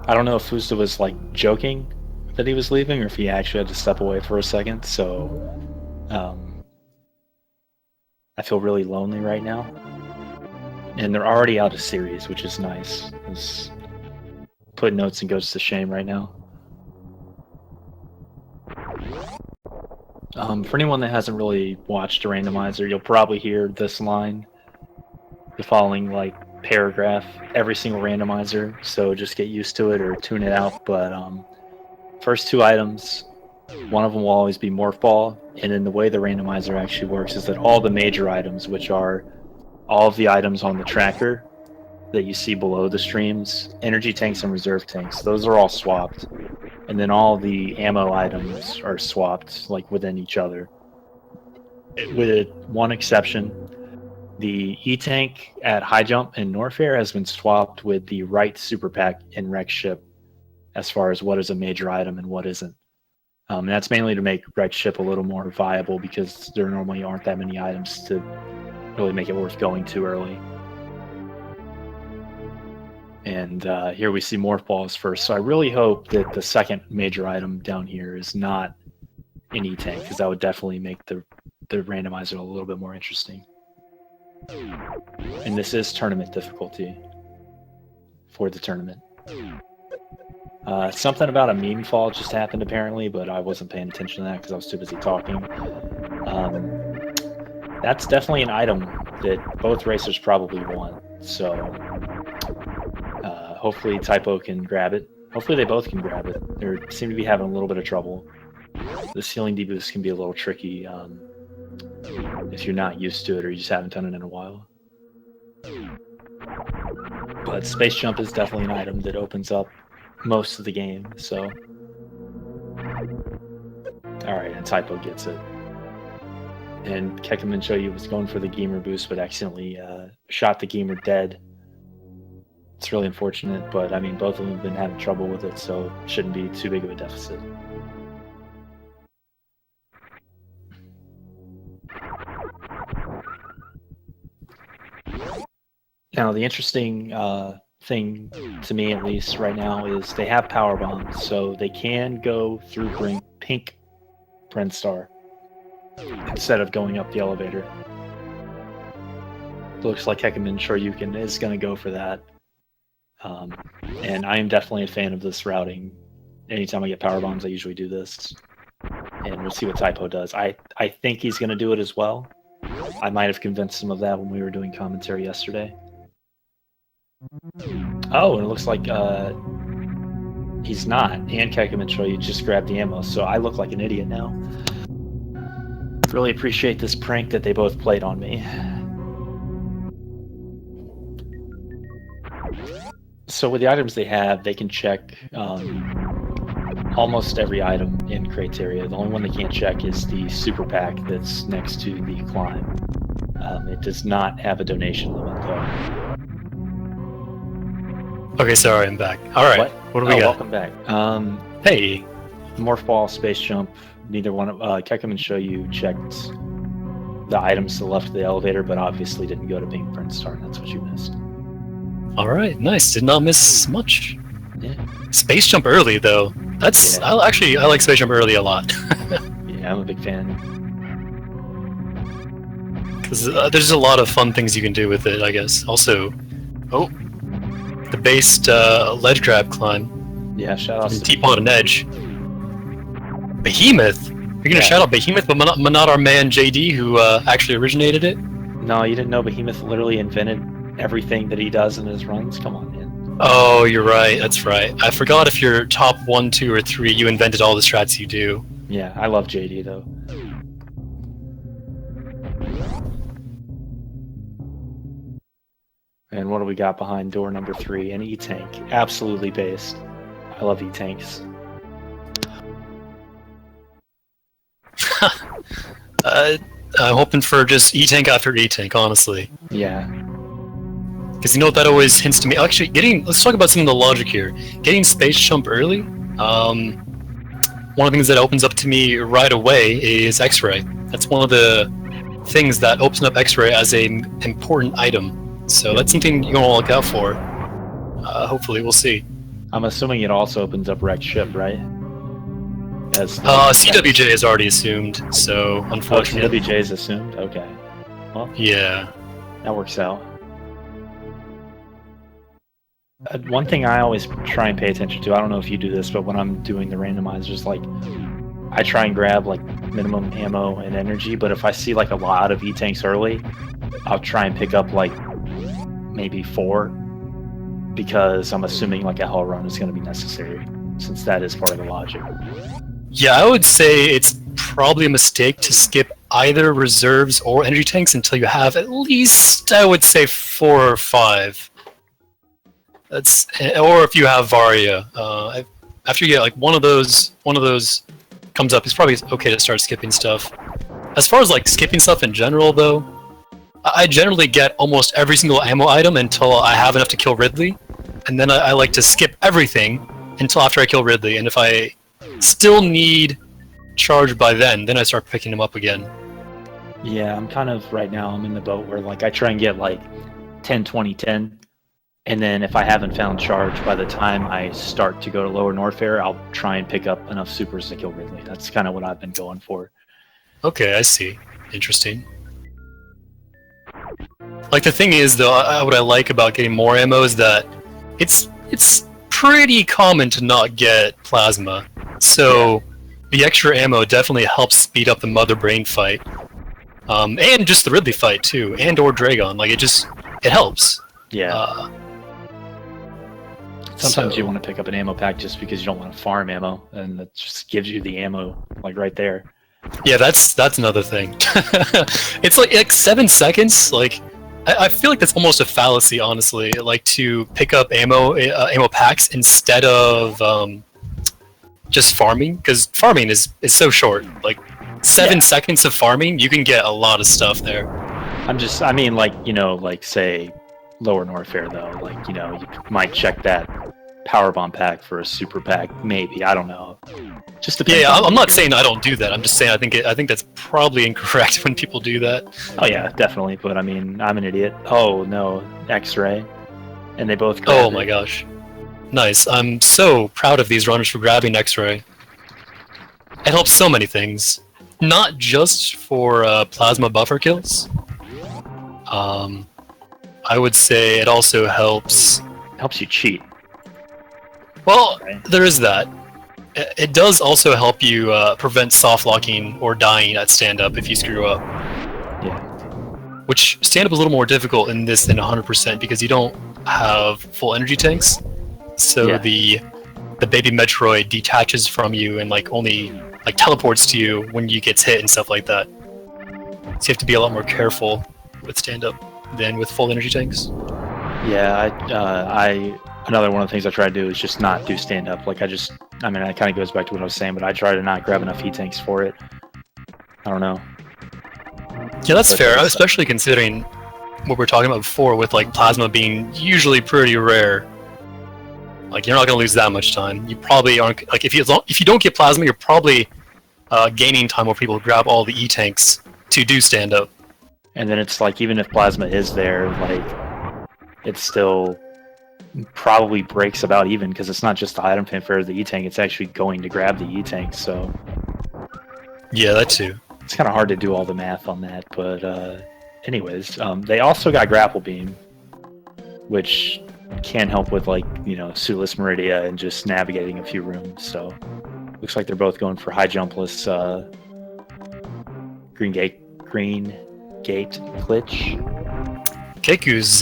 I don't know if Fusta was like joking that he was leaving or if he actually had to step away for a second. So um, I feel really lonely right now. And they're already out of series, which is nice. It's putting notes and goes to shame right now. For anyone that hasn't really watched a randomizer, you'll probably hear this line, the following like paragraph, every single randomizer. So just get used to it or tune it out. But first two items, one of them will always be Morph Ball, and then the way the randomizer actually works is that all the major items, which are all of the items on the tracker that you see below the streams, energy tanks and reserve tanks, those are all swapped. And then all the ammo items are swapped like within each other. With one exception, the E-Tank at High Jump and Norfair has been swapped with the right Super Pack in Wreck Ship as far as what is a major item and what isn't. And that's mainly to make Wreck Ship a little more viable because there normally aren't that many items to really make it worth going too early. And here we see Morph Balls first. So I really hope that the second major item down here is not an E-Tank, because that would definitely make the randomizer a little bit more interesting. And this is tournament difficulty for the tournament. Something about a meme fall just happened apparently, but I wasn't paying attention to that because I was too busy talking. That's definitely an item that both racers probably want. So hopefully typwo can grab it. Hopefully they both can grab it. They seem to be having a little bit of trouble. The ceiling deboost can be a little tricky if you're not used to it or you just haven't done it in a while. But Space Jump is definitely an item that opens up most of the game, so... Alright, and typwo gets it. And kekumanshoyu was going for the gamer boost, but accidentally shot the gamer dead. It's really unfortunate, but I mean, both of them have been having trouble with it, so it shouldn't be too big of a deficit. Now, the interesting thing, to me at least right now, is they have power bombs, so they can go through pink Brinstar instead of going up the elevator. It looks like kekumanshoyu is going to go for that. And I am definitely a fan of this routing. Anytime I get power bombs, I usually do this. And we'll see what typwo does. I think he's going to do it as well. I might have convinced him of that when we were doing commentary yesterday. Oh, and it looks like he's not. And kekumanshoyu just grabbed the ammo, so I look like an idiot now. Really appreciate this prank that they both played on me. So with the items they have, they can check almost every item in Criteria. The only one they can't check is the super pack that's next to the climb. It does not have a donation limit, though. Okay, sorry, I'm back. Alright, what do we got? Welcome back. Hey! Morph Ball, Space Jump, neither one of... kekumanshoyu checked the items to the left of the elevator, but obviously didn't go to Pink Brinstar, and that's what you missed. Alright, nice. Did not miss much. Yeah. Space Jump early, though. That's... Yeah. I like Space Jump early a lot. Yeah, I'm a big fan. Because there's a lot of fun things you can do with it, I guess. Also... Oh! The based ledge grab climb. Yeah, shout out to Teapot and Edge. Behemoth? You're gonna shout out Behemoth, but not our man JD, who actually originated it? No, you didn't know Behemoth literally invented everything that he does in his runs? Come on, man. Oh, you're right. That's right. I forgot if you're top 1, 2, or 3, you invented all the strats you do. Yeah, I love JD, though. And what do we got behind door number 3? An E-Tank. Absolutely based. I love E-Tanks. I'm hoping for just E-Tank after E-Tank, honestly. Yeah. Because you know what that always hints to me? Actually, let's talk about some of the logic here. Getting Space Jump early, one of the things that opens up to me right away is X-Ray. That's one of the things that opens up X-Ray as an important item. So that's something you're going to look out for. Hopefully, we'll see. I'm assuming it also opens up wrecked ship, right? As CWJ is already assumed, so Oh, unfortunately. CWJ is assumed. Okay. Well, Yeah. that works out. One thing I always try and pay attention to, I don't know if you do this, but when I'm doing the randomizers, like, I try and grab, like, minimum ammo and energy, but if I see, like, a lot of E-tanks early, I'll try and pick up, like, maybe 4, because I'm assuming, like, a hell run is going to be necessary, since that is part of the logic. Yeah, I would say it's probably a mistake to skip either reserves or energy tanks until you have at least, I would say, 4 or 5. That's, or if you have Varia. After you get like one of those comes up, it's probably okay to start skipping stuff. As far as like skipping stuff in general, though, I generally get almost every single ammo item until I have enough to kill Ridley, and then I like to skip everything until after I kill Ridley. And if I still need charge by then I start picking him up again. Yeah, I'm kind of, right now, I'm in the boat where, like, I try and get, like, 10, 20, 10, and then if I haven't found charge by the time I start to go to Lower Norfair, I'll try and pick up enough supers to kill Ridley. That's kind of what I've been going for. Okay, I see. Interesting. Like, the thing is, though, what I like about getting more ammo is that it's pretty common to not get plasma. So the extra ammo definitely helps speed up the Mother Brain fight. And just the Ridley fight, too. And or Dragon. Like, it helps. Yeah. Sometimes you want to pick up an ammo pack just because you don't want to farm ammo, and that just gives you the ammo, like, right there. Yeah, that's another thing. It's like 7 seconds. Like, I feel like that's almost a fallacy, honestly. Like, to pick up ammo packs instead of just farming, because farming is so short. Like 7 seconds of farming, you can get a lot of stuff there. I mean, like, you know, like, say Lower Norfair, though, like, you know, you might check that power bomb pack for a super pack, maybe. I don't know. Just depends. Yeah, I'm not saying I don't do that. I'm just saying I think that's probably incorrect when people do that. Oh yeah, definitely. But I mean, I'm an idiot. Oh no, X-ray, and they both. Oh my gosh, nice! I'm so proud of these runners for grabbing X-ray. It helps so many things, not just for plasma buffer kills. I would say it also helps. Helps you cheat. Well, right. There is that. It does also help you prevent soft locking or dying at stand-up if you screw up. Yeah. Which stand-up is a little more difficult in this than 100% because you don't have full energy tanks. So the baby Metroid detaches from you and like only like teleports to you when you gets hit and stuff like that. So you have to be a lot more careful with stand-up than with full energy tanks. Yeah, another one of the things I try to do is just not do stand-up. Like, I mean, that kind of goes back to what I was saying, but I try to not grab enough heat tanks for it. I don't know. Yeah, that's fair, especially considering what we were talking about before with, like, plasma being usually pretty rare. Like, you're not going to lose that much time. You probably aren't... Like, if you don't get plasma, you're probably gaining time where people grab all the E-tanks to do stand-up. And then it's like, even if plasma is there, like, it's still... probably breaks about even because it's not just the item fanfare of the E-tank, it's actually going to grab the E-tank, so... Yeah, that too. It's kind of hard to do all the math on that, but anyways, they also got Grapple Beam, which can help with, like, you know, Suitless Meridia and just navigating a few rooms, so... Looks like they're both going for high jumpless Green Gate glitch. Keku's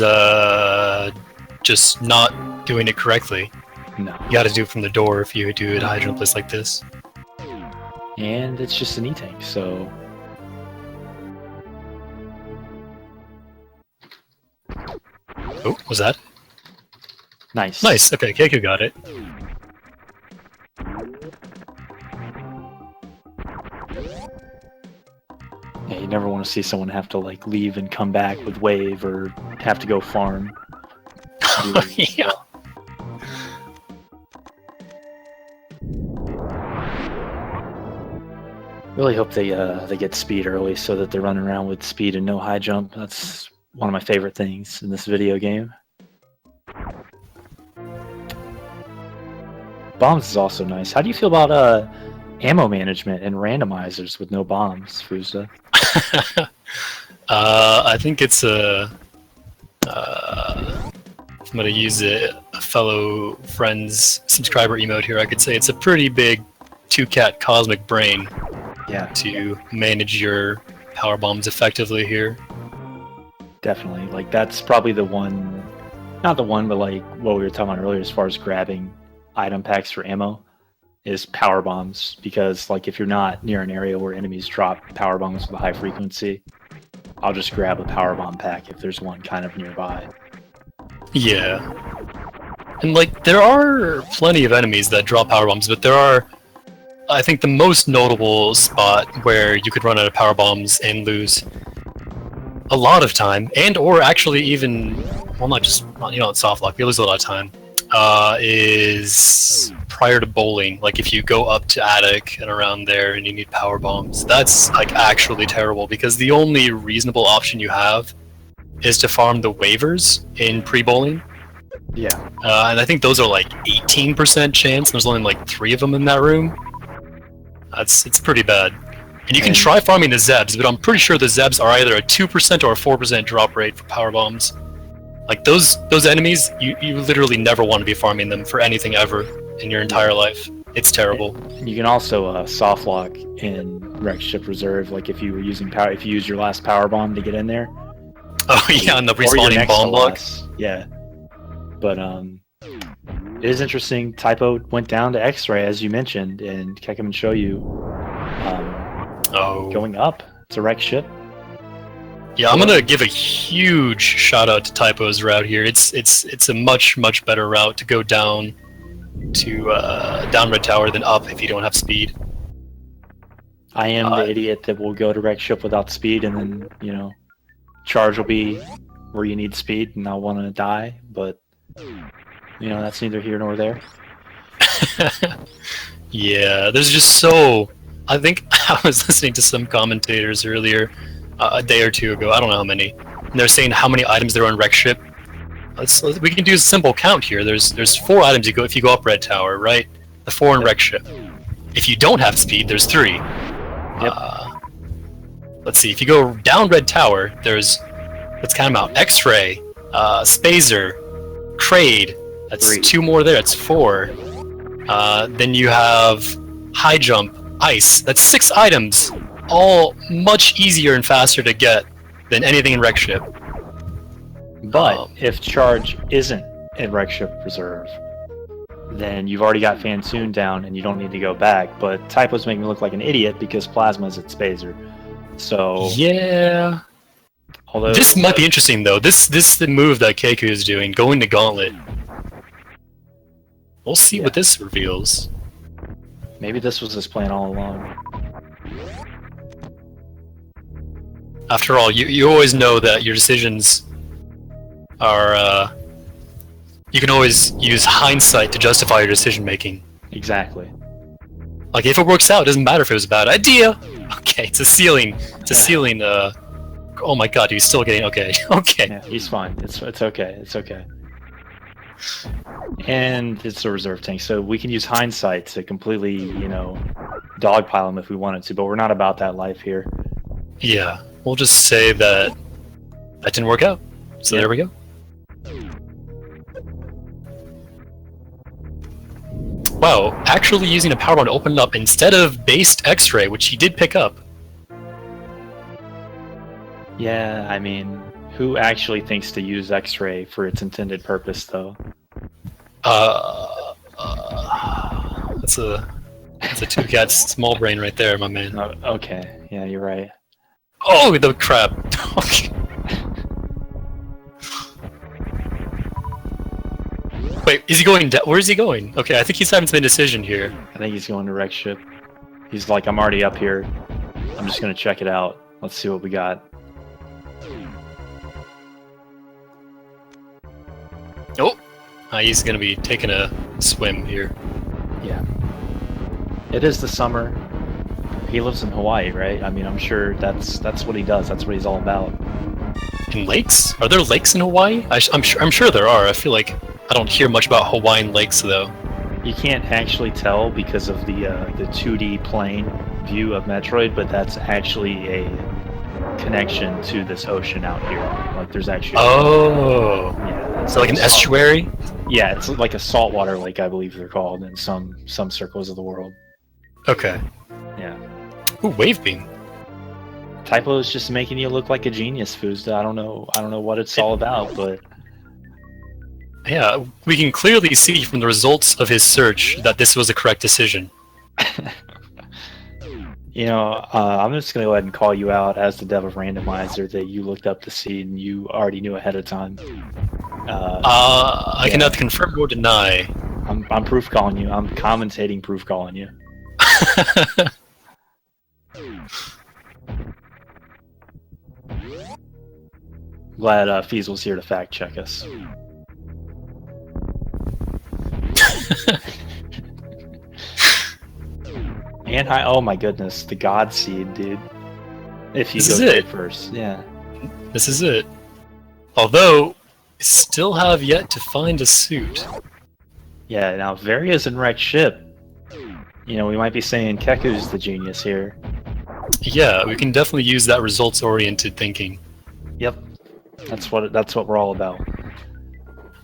just not doing it correctly. No. You gotta do it from the door if you do it high jumpless like this. And it's just an E-tank, so... Oh, was that? Nice. Nice, okay, Keku got it. Yeah, you never want to see someone have to, like, leave and come back with wave or have to go farm. Yeah. Really hope they get speed early so that they're running around with speed and no high jump. That's one of my favorite things in this video game. Bombs is also nice. How do you feel about ammo management and randomizers with no bombs, Fusa? I think it's a. I'm gonna use a fellow friend's subscriber emote here. I could say it's a pretty big two-cat cosmic brain. Yeah. To manage your power bombs effectively here. Definitely. Like that's probably the one, not the one, but like what we were talking about earlier as far as grabbing item packs for ammo is power bombs, because like if you're not near an area where enemies drop power bombs with a high frequency, I'll just grab a power bomb pack if there's one kind of nearby. Yeah. And like there are plenty of enemies that drop power bombs, but there are, I think, the most notable spot where you could run out of power bombs and lose a lot of time, and or actually even, well, not just, you know, soft lock, you lose a lot of time, is prior to bowling. Like if you go up to attic and around there and you need power bombs, that's like actually terrible, because the only reasonable option you have is to farm the waivers in pre-bowling. Yeah. And I think those are like 18% chance, and there's only like 3 of them in that room. It's pretty bad. And you can try farming the Zebs, but I'm pretty sure the Zebs are either a 2% or a 4% drop rate for power bombs. Like those enemies, you literally never want to be farming them for anything ever in your entire life. It's terrible. You can also soft lock in Wreck Ship Reserve, like if you were using power, if you use your last power bomb to get in there. Oh yeah, and the respawning bomb blocks. Yeah. But it is interesting. Typo went down to X-Ray, as you mentioned, and kekumanshoyu going up. It's a wreck ship. Yeah, I'm gonna give a huge shout out to Typo's route here. It's a much better route to go down to down Red Tower than up if you don't have speed. I am the idiot that will go to wreck ship without speed, and then, you know, charge will be where you need speed, and I'll want to die. But you know, that's neither here nor there. Yeah, there's just so. I think I was listening to some commentators earlier, a day or two ago. I don't know how many. And they're saying how many items there are in wreck ship. We can do a simple count here. There's 4 items you go if you go up Red Tower, right? The 4 in wreck ship. If you don't have speed, there's 3. Yep. Let's see. If you go down Red Tower, let's count them out. X-ray, Spazer, Trade. That's 3. 2 more there. That's 4. Then you have high jump, ice. That's 6 items, all much easier and faster to get than anything in wreck ship. But if charge isn't in wreck ship reserve, then you've already got Fantoon down and you don't need to go back. But Typo's making me look like an idiot because Plasma's at Spazer. So yeah. Although this might be interesting though. This is the move that Keku is doing, going to Gauntlet. We'll see what this reveals. Maybe this was his plan all along. After all, you always know that your decisions are, you can always use hindsight to justify your decision making. Exactly. Like if it works out, it doesn't matter if it was a bad idea. Okay, it's a ceiling. It's a ceiling. Oh my god, he's still getting okay. Okay. Yeah, he's fine. It's okay. It's okay. And it's a reserve tank, so we can use hindsight to completely, you know, dogpile him if we wanted to. But we're not about that life here. Yeah, we'll just say that didn't work out. So there we go. Wow, actually using a power bomb to open it up instead of based X-ray, which he did pick up. Yeah, I mean, who actually thinks to use X-ray for its intended purpose, though? That's a two-cat small brain right there, my man. Oh, okay, yeah, you're right. Oh, the crap. Okay. Wait, is he going down? Where is he going? Okay, I think he's having to make a decision here. I think he's going to wreck ship. He's like, I'm already up here. I'm just gonna check it out. Let's see what we got. Oh, he's gonna be taking a swim here. Yeah. It is the summer. He lives in Hawaii, right? I mean, I'm sure that's what he does. That's what he's all about. In lakes? Are there lakes in Hawaii? I'm sure there are. I feel like I don't hear much about Hawaiian lakes though. You can't actually tell because of the 2D plane view of Metroid, but that's actually a connection to this ocean out here. Like there's actually Oh, yeah, so like an estuary? Yeah, it's like a saltwater lake, I believe they're called in some circles of the world. Okay. Yeah. Ooh, wave beam. Typo is just making you look like a genius, Fuzda. I don't know what it's all about, but yeah, we can clearly see from the results of his search that this was the correct decision. You know, I'm just going to go ahead and call you out as the dev of Randomizer that you looked up the seed and you already knew ahead of time. I cannot confirm or deny. I'm proof calling you. I'm commentating proof calling you. Glad Feasel's here to fact check us. And oh my goodness, the God Seed, dude. If you This go is it. first, yeah. This is it. Although, still have yet to find a suit. Yeah, now Varia's in wrecked ship. You know, we might be saying Keku's the genius here. Yeah, we can definitely use that results-oriented thinking. Yep. That's what we're all about.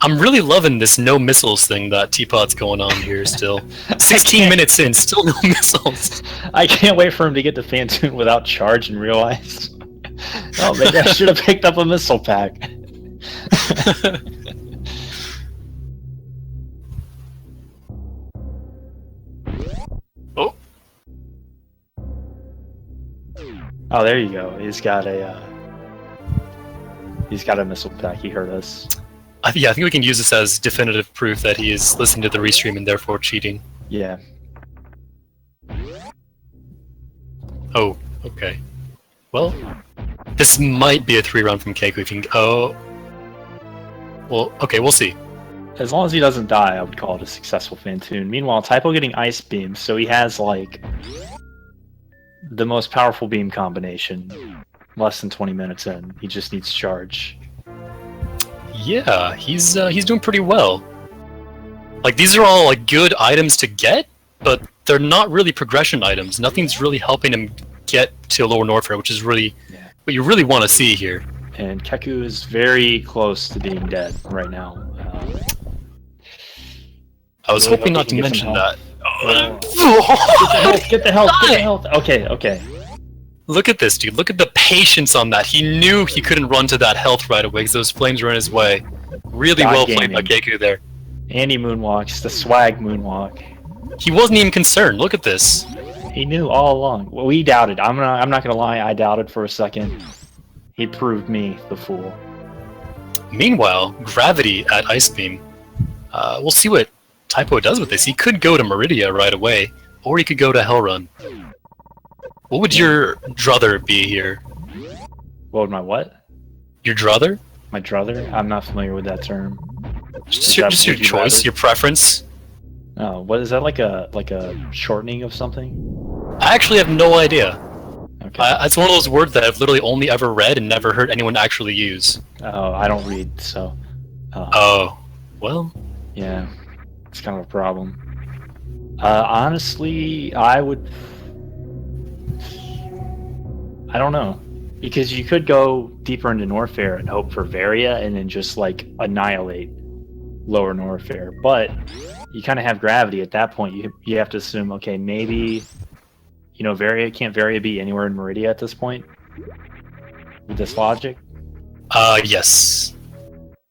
I'm really loving this no missiles thing that Teapot's going on here still. 16 minutes in, still no missiles. I can't wait for him to get to Phantoon without charge and realize. Oh, maybe I should have picked up a missile pack. Oh. Oh, there you go. He's got a missile pack. He heard us. Yeah, I think we can use this as definitive proof that he is listening to the restream and therefore cheating. Yeah. Oh, okay. Well, this might be a 3-round from Keiko if you can... Oh. Well, okay, we'll see. As long as he doesn't die, I would call it a successful Phantoon. Meanwhile, Typo getting Ice Beam, so he has, like, the most powerful beam combination. Less than 20 minutes in. He just needs charge. Yeah, he's doing pretty well. Like, these are all, like, good items to get, but they're not really progression items. Nothing's really helping him get to Lower Norfair, which is really what you really want to see here. And Keku is very close to being dead right now. I was hoping not to mention that. Get the health! Okay. Look at this, dude. Look at the patience on that. He knew he couldn't run to that health right away because those flames were in his way. Really well played by Keku there. And he moonwalks, the swag moonwalk. He wasn't even concerned. Look at this. He knew all along. Well, we doubted. I'm not gonna lie. I doubted for a second. He proved me the fool. Meanwhile, Gravity at Ice Beam. We'll see what Typo does with this. He could go to Meridia right away, or he could go to Hellrun. What would your druther be here? What would my what? Your druther? My druther? I'm not familiar with that term. Just your choice, your preference. Oh, what is that? Like a shortening of something? I actually have no idea. Okay. It's one of those words that I've literally only ever read and never heard anyone actually use. Oh, I don't read, so. Oh, well. Yeah, it's kind of a problem. Honestly, I don't know. Because you could go deeper into Norfair and hope for Varia and then just, like, annihilate Lower Norfair. But you kind of have Gravity at that point. You have to assume, okay, maybe, you know, can't Varia be anywhere in Meridia at this point? With this logic? Yes.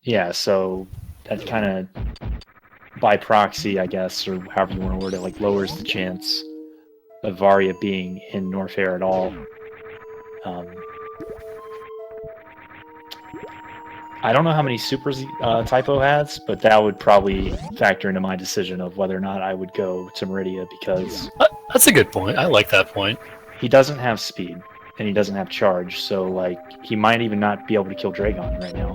Yeah, so that kind of, by proxy, I guess, or however you want to word it, like, lowers the chance of Varia being in Norfair at all. I don't know how many supers Typo has, but that would probably factor into my decision of whether or not I would go to Meridia, because that's a good point. I like that point. He doesn't have speed, and he doesn't have charge, so like he might even not be able to kill Dragon right now.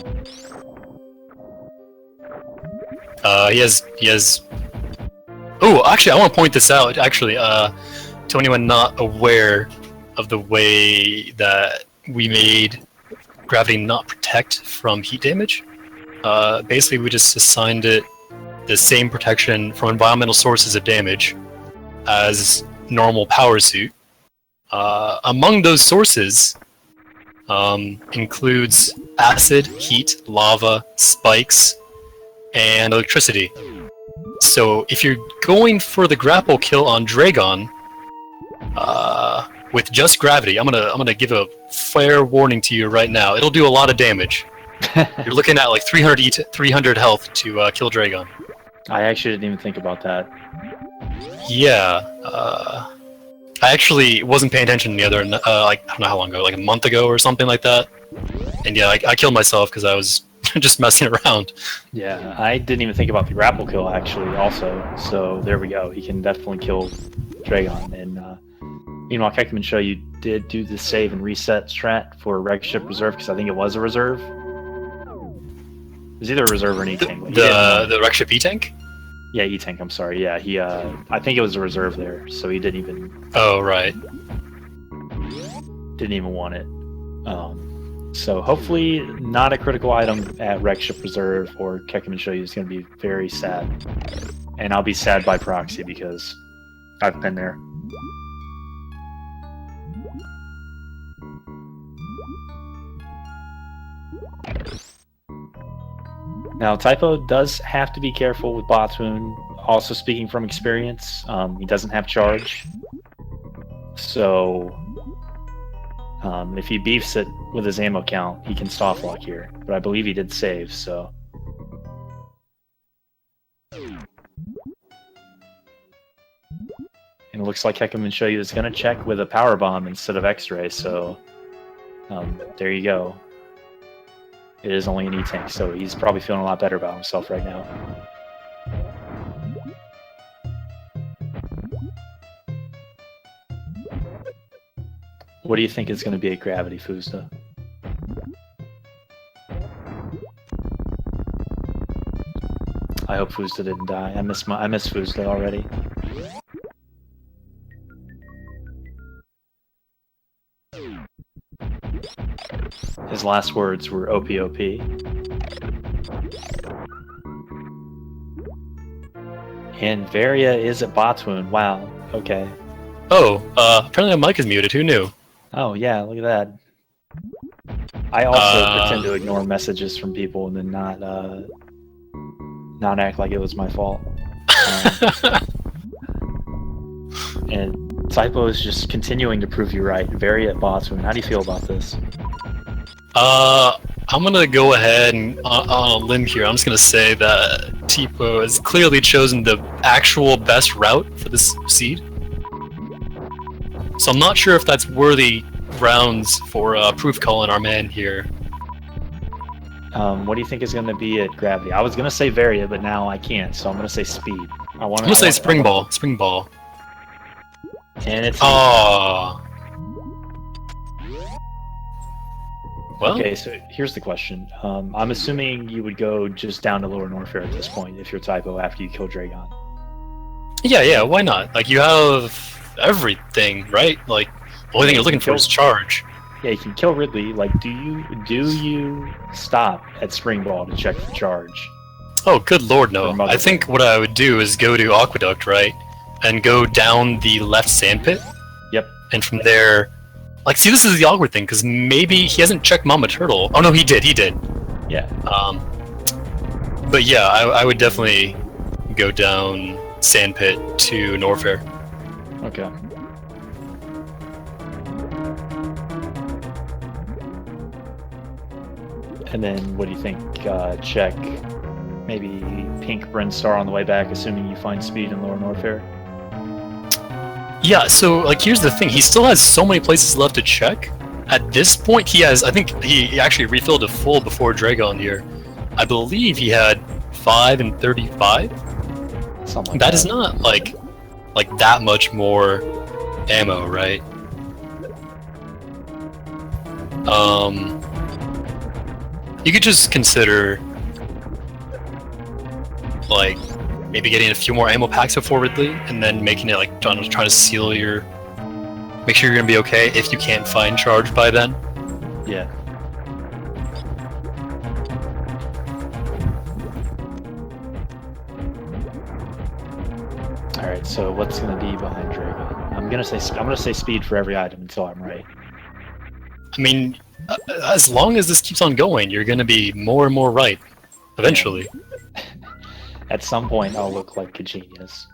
He has. Oh, actually, I want to point this out. Actually, to anyone not aware of the way that we made Gravity not protect from heat damage, basically we just assigned it the same protection from environmental sources of damage as normal power suit. Among those sources includes acid, heat, lava, spikes, and electricity. So if you're going for the grapple kill on Dragon, with just gravity, I'm gonna give a fair warning to you right now. It'll do a lot of damage. You're looking at like 300 health to kill Dragon. I actually didn't even think about that. Yeah, I actually wasn't paying attention the other, like, I don't know how long ago, like a month ago or something like that. And yeah, I killed myself because I was just messing around. Yeah, I didn't even think about the grapple kill actually also. So there we go. He can definitely kill Dragon. And meanwhile, kekumanshoyu did do the save and reset strat for Reg Ship Reserve because I think it was a reserve. It was either a reserve or an E-Tank. The Reg Ship E-Tank? Yeah, E-Tank, I'm sorry. Yeah, he I think it was a reserve there, so he didn't even... Oh, right. Didn't even want it. So hopefully not a critical item at Reg Ship Reserve or kekumanshoyu is going to be very sad. And I'll be sad by proxy because I've been there. Now, Typo does have to be careful with Botwoon. Also, speaking from experience, he doesn't have charge. So, if he beefs it with his ammo count, he can soft lock here. But I believe he did save, so... And it looks like kekumanshoyu is going to check with a power bomb instead of X-ray, so... there you go. It is only an E-Tank, so he's probably feeling a lot better about himself right now. What do you think is going to be at Gravity, Fuzda? I hope Fuzda didn't die. I miss Fuzda already. His last words were OPOP. And Varia is at Botwoon. Wow. Okay. Oh, apparently my mic is muted. Who knew? Oh, yeah, look at that. I also pretend to ignore messages from people and then not act like it was my fault. And Typo is just continuing to prove you right. Very at Botwoon. How do you feel about this? I'm gonna go ahead and on a limb here. I'm just gonna say that Typo has clearly chosen the actual best route for this seed. So I'm not sure if that's worthy grounds for proof calling our man here. What do you think is going to be at Gravity? I was going to say Varia, but now I can't, so I'm going to say Speed. I'm going to say Spring Ball. Spring Ball. And it's... Oh. Well. Okay, so here's the question. I'm assuming you would go just down to Lower Norfair at this point if you're Typo after you kill Dragon. Yeah, why not? Like, you have everything, right? Like, the only thing you're looking for is charge. Yeah, you can kill Ridley. Like, do you stop at Spring Ball to check for charge? Oh, good lord, no. I think what I would do is go to Aqueduct, right? And go down the left sand pit. Yep. And from there... Like, see, this is the awkward thing, because maybe he hasn't checked Mama Turtle. Oh, no, he did. Yeah. But yeah, I would definitely go down sand pit to Norfair. Okay. And then, what do you think? Check maybe Pink Brinstar on the way back, assuming you find Speed in Lower Norfair? Yeah, so, like, here's the thing. He still has so many places left to check. At this point, he has... I think he actually refilled a full before Dragon here. I believe he had 5 and 35? Something like that is not, like that much more ammo, right? You could just consider, like, maybe getting a few more ammo packs before Ridley, and then making it, like, trying to seal your... Make sure you're gonna be okay if you can't find charge by then. Yeah. right, so what's gonna be behind Dragon? I'm gonna say speed for every item until I'm right. I mean, as long as this keeps on going, you're gonna be more and more right. Eventually. Yeah. At some point, I'll look like a genius.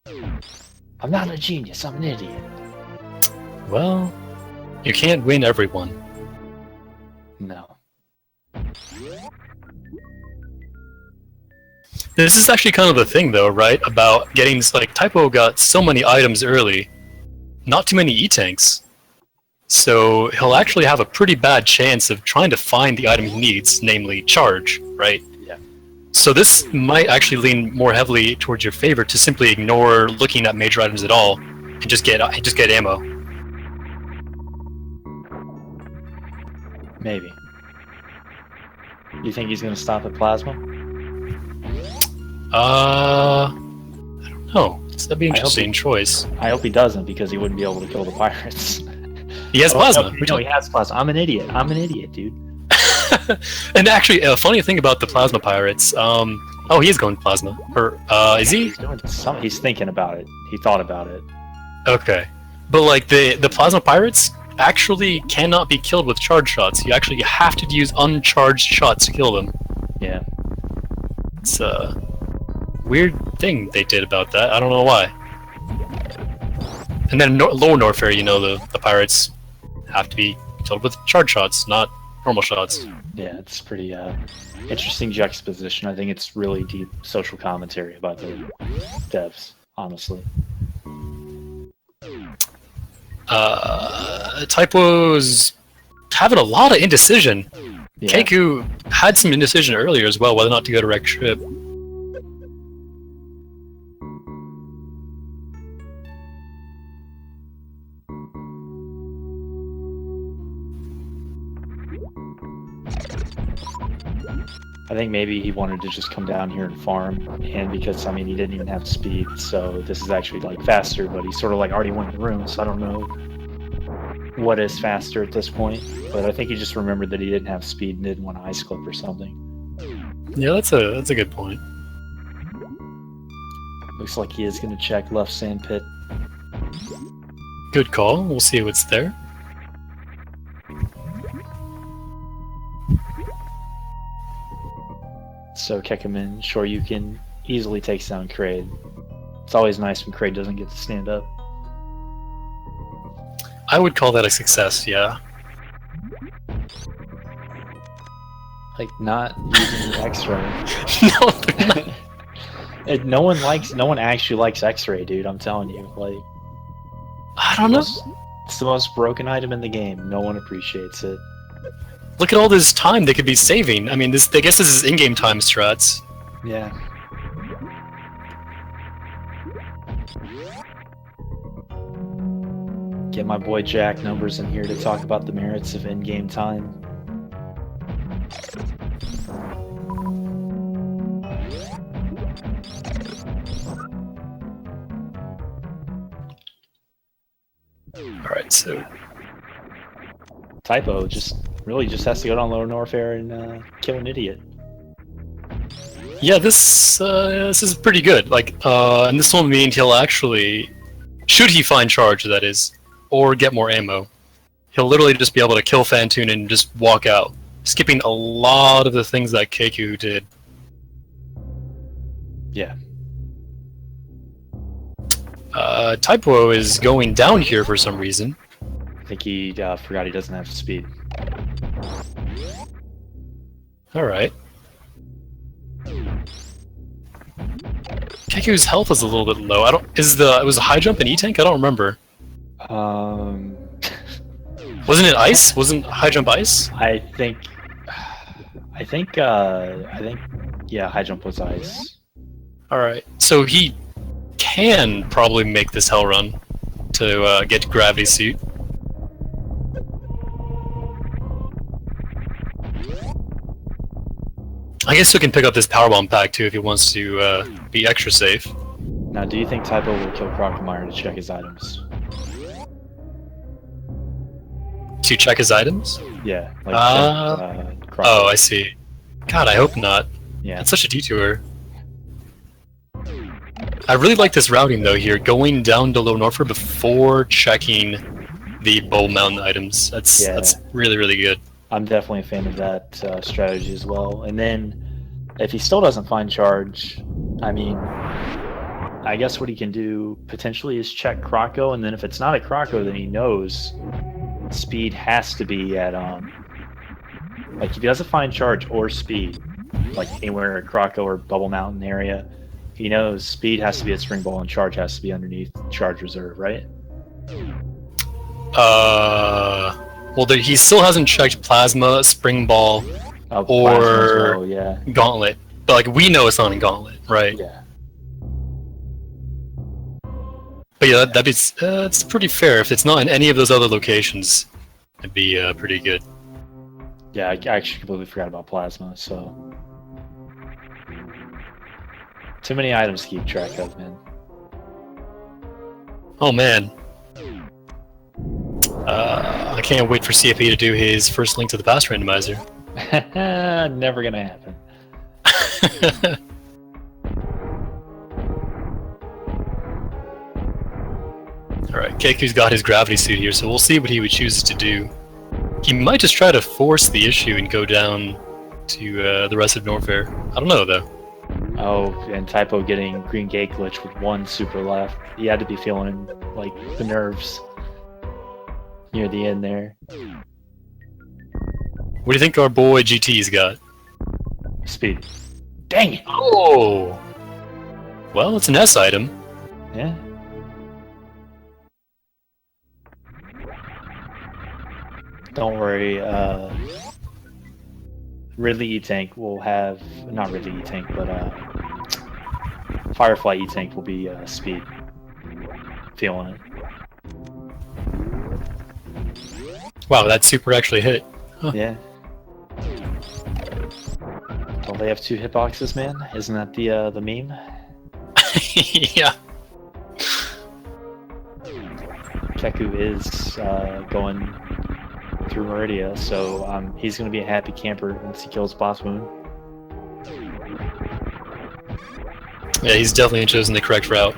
I'm not a genius, I'm an idiot. Well, you can't win everyone. No. This is actually kind of the thing, though, right? About getting, like, Typo got so many items early, not too many E-tanks. So he'll actually have a pretty bad chance of trying to find the item he needs, namely charge, right? Yeah. So this might actually lean more heavily towards your favor to simply ignore looking at major items at all and just get ammo. Maybe. You think he's gonna stop at plasma? I don't know. That'd be an interesting choice. I hope he doesn't, because he wouldn't be able to kill the pirates. He has plasma. No, he has plasma. I'm an idiot. I'm an idiot, dude. And actually, a funny thing about the plasma pirates. Oh, he is going plasma. Or is he? He's thinking about it. He thought about it. Okay, but like the plasma pirates actually cannot be killed with charge shots. You have to use uncharged shots to kill them. Yeah. It's a weird thing they did about that. I don't know why. And then Lower Norfair, you know, the pirates have to be killed with charge shots, not normal shots. Yeah, it's pretty interesting juxtaposition. I think it's really deep social commentary about the devs, honestly. Typo's having a lot of indecision. Yeah. Keku had some indecision earlier as well, whether or not to go to wreck ship. I think maybe he wanted to just come down here and farm, and because, I mean, he didn't even have speed, so this is actually, like, faster, but he's sort of, like, already won the room, so I don't know what is faster at this point, but I think he just remembered that he didn't have speed and didn't want to ice clip or something. Yeah, that's a good point. Looks like he is going to check left sand pit. Good call. We'll see what's there. So Kekumanshoyu can easily takes down Kraid. It's always nice when Kraid doesn't get to stand up. I would call that a success, yeah. Like, not using X-ray. No, they're not. No one actually likes X-ray, dude, I'm telling you. Like, I don't know. It's the most broken item in the game. No one appreciates it. Look at all this time they could be saving. I mean, I guess this is in-game time strats. Yeah. Get my boy Jack Numbers in here to talk about the merits of in-game time. Alright, so Typo really just has to go down Lower Norfair and kill an idiot. Yeah, this is pretty good. Like, and this will mean he'll actually, should he find charge, that is, or get more ammo, he'll literally just be able to kill Fantoon and just walk out, skipping a lot of the things that Keku did. Yeah. typwo is going down here for some reason. I think he forgot he doesn't have speed. Alright. Keku's health is a little bit low. Was a high jump an E-tank? I don't remember. Wasn't it ice? Wasn't high jump ice? I think yeah, high jump was ice. Alright, so he can probably make this hell run to get gravity suit. I guess we can pick up this powerbomb pack too if he wants to be extra safe. Now, do you think Typo will kill Crocomire to check his items? To check his items? Yeah. Like oh, I see. God, I hope not. Yeah. That's such a detour. I really like this routing though here, going down to Low Norfolk before checking the Bowl Mountain items. That's really, really good. I'm definitely a fan of that strategy as well. And then, if he still doesn't find charge, I mean, I guess what he can do potentially is check Croco, and then if it's not a Croco, then he knows speed has to be at like if he doesn't find charge or speed, like anywhere at Croco or Bubble Mountain area, he knows speed has to be at Spring Bowl and charge has to be underneath charge reserve, right? Well, he still hasn't checked Plasma, Spring Ball, or Gauntlet. But like we know it's not in Gauntlet, right? Yeah. But yeah, that'd be it's pretty fair. If it's not in any of those other locations, it'd be pretty good. Yeah, I actually completely forgot about Plasma. So too many items to keep track of, man. Oh man. I can't wait for CFP to do his first Link to the Past randomizer. Never gonna happen. Alright, Keku's got his gravity suit here, so we'll see what he would choose to do. He might just try to force the issue and go down to the rest of Norfair. I don't know, though. Oh, and typwo getting Green Gate glitch with one super left. He had to be feeling, like, the nerves near the end there. What do you think our boy GT's got? Speed. Dang it! Oh! Well, it's an S item. Yeah. Don't worry, Ridley E-Tank will have... Not Ridley E-Tank, but Firefly E-Tank will be speed. Feeling it. Wow, that super actually hit. Huh. Yeah. Don't they have two hitboxes, man? Isn't that the meme? Yeah. Keku is going through Meridia, so he's going to be a happy camper once he kills Boss Moon. Yeah, he's definitely chosen the correct route.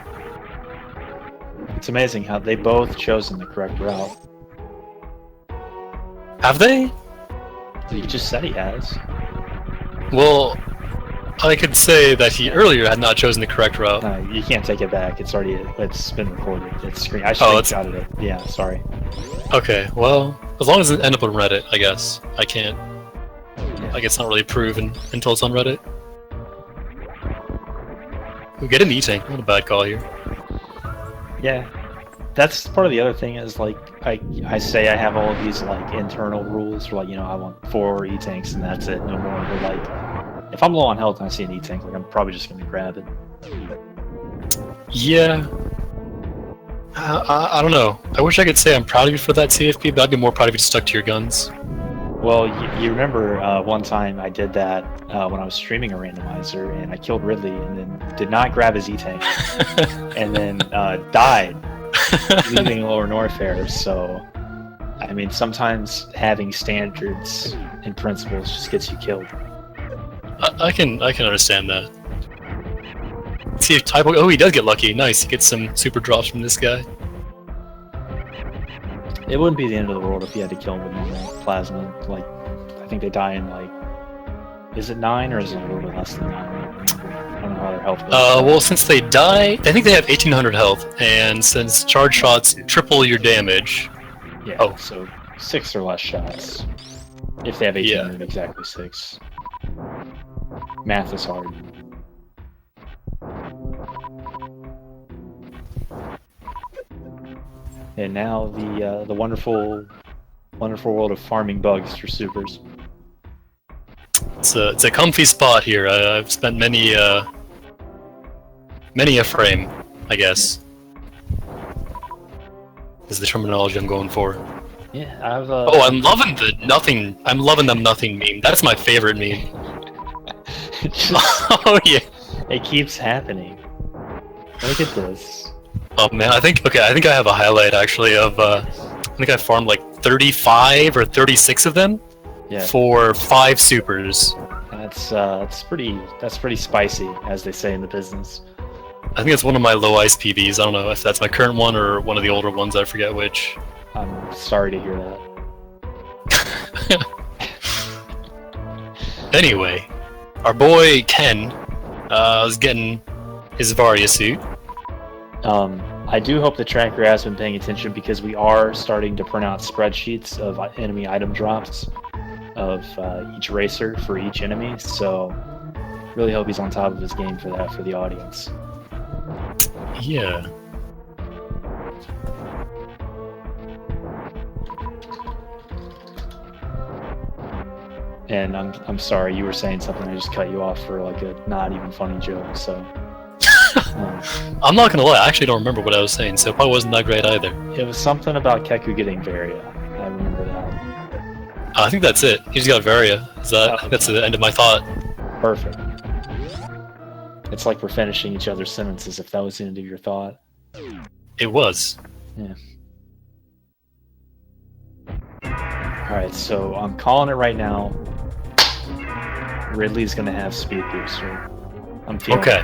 It's amazing how they both chosen the correct route. Have they? He just said he has. Well, I could say that he earlier had not chosen the correct route. No, you can't take it back. It's been recorded. It's screen. I screenshotted it. Yeah, sorry. Okay, well, as long as it ended up on Reddit, I guess. I can't. Yeah. Like, it's not really proven until it's on Reddit. We get an E-Tank. Not a bad call here. Yeah. That's part of the other thing is, like, I say I have all of these, like, internal rules for, like, you know, I want 4 E-Tanks and that's it, no more. But, like, if I'm low on health and I see an E-Tank, like, I'm probably just going to grab it. Yeah. I don't know. I wish I could say I'm proud of you for that, CFP, but I'd be more proud of you to stuck to your guns. Well, you remember one time I did that when I was streaming a randomizer, and I killed Ridley and then did not grab his E-Tank, and then died, leaving Lower Norfair. So, I mean, sometimes having standards and principles just gets you killed. I can understand that. Let's see if typwo. Oh, he does get lucky. Nice. He gets some super drops from this guy. It wouldn't be the end of the world if you had to kill him with normal plasma. Like, I think they die in, like, is it 9 or is it a little bit less than 9? I don't know how their health goes. Well, since they die, I think they have 1800 health, and since charge shots triple your damage. Yeah. Oh, so 6 or less shots. If they have 1800, exactly 6. Math is hard. And now the wonderful world of farming bugs for supers. It's a comfy spot here. I've spent many a frame, I guess. Is the terminology I'm going for. Yeah, I've. Oh, I'm loving the nothing. I'm loving the nothing meme. That's my favorite meme. Oh yeah. It keeps happening. Look at this. Oh man, I think I have a highlight actually of I think I farmed like 35 or 36 of them for 5 supers. That's pretty spicy, as they say in the business. I think it's one of my low ice PBs. I don't know if that's my current one or one of the older ones. I forget which. I'm sorry to hear that. Anyway, our boy Ken is getting his Varia suit. I do hope the tracker has been paying attention because we are starting to print out spreadsheets of enemy item drops of each racer for each enemy. So really hope he's on top of his game for that for the audience. Yeah. And I'm sorry, you were saying something. I just cut you off for like a not even funny joke. So I'm not gonna lie, I actually don't remember what I was saying, so it probably wasn't that great either. it was something about Keku getting Varia. I remember that. I think that's it. He's got Varia. That's the end of my thought. Perfect. It's like we're finishing each other's sentences. If that was the end of your thought. It was. Yeah. Alright, so I'm calling it right now. Ridley's gonna have Speed Booster. I'm feeling Okay.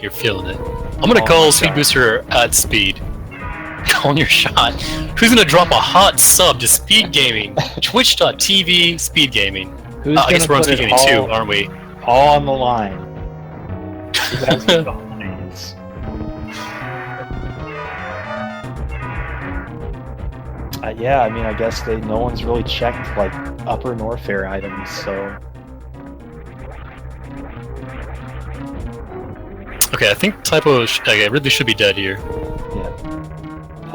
You're feeling it. I'm gonna call Speed Booster at speed. Calling your shot. Who's gonna drop a hot sub to Speed Gaming? Twitch.tv Speed Gaming. Who's I guess we're on Speed Gaming too, aren't we? All on the line. That's the lines. Yeah, I mean, I guess no one's really checked like upper Norfair items, so. Okay, I think typwo. Okay, Ridley should be dead here. Yeah.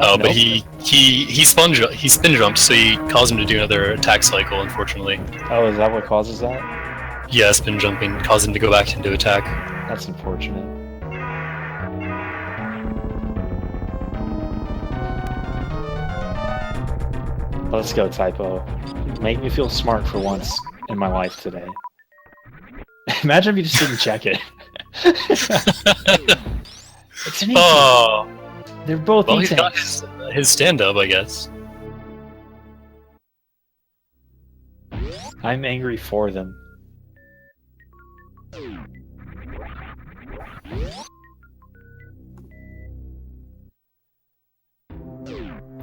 Oh, nope. but he spin jumped, so he caused him to do another attack cycle. Unfortunately. Oh, is that what causes that? Yeah, spin jumping caused him to go back into attack. That's unfortunate. Let's go, typwo. Make me feel smart for once in my life today. Imagine if you just didn't check it. It's an easy. Oh. They're both Well, he's easy. got his stand-up, I guess. I'm angry for them.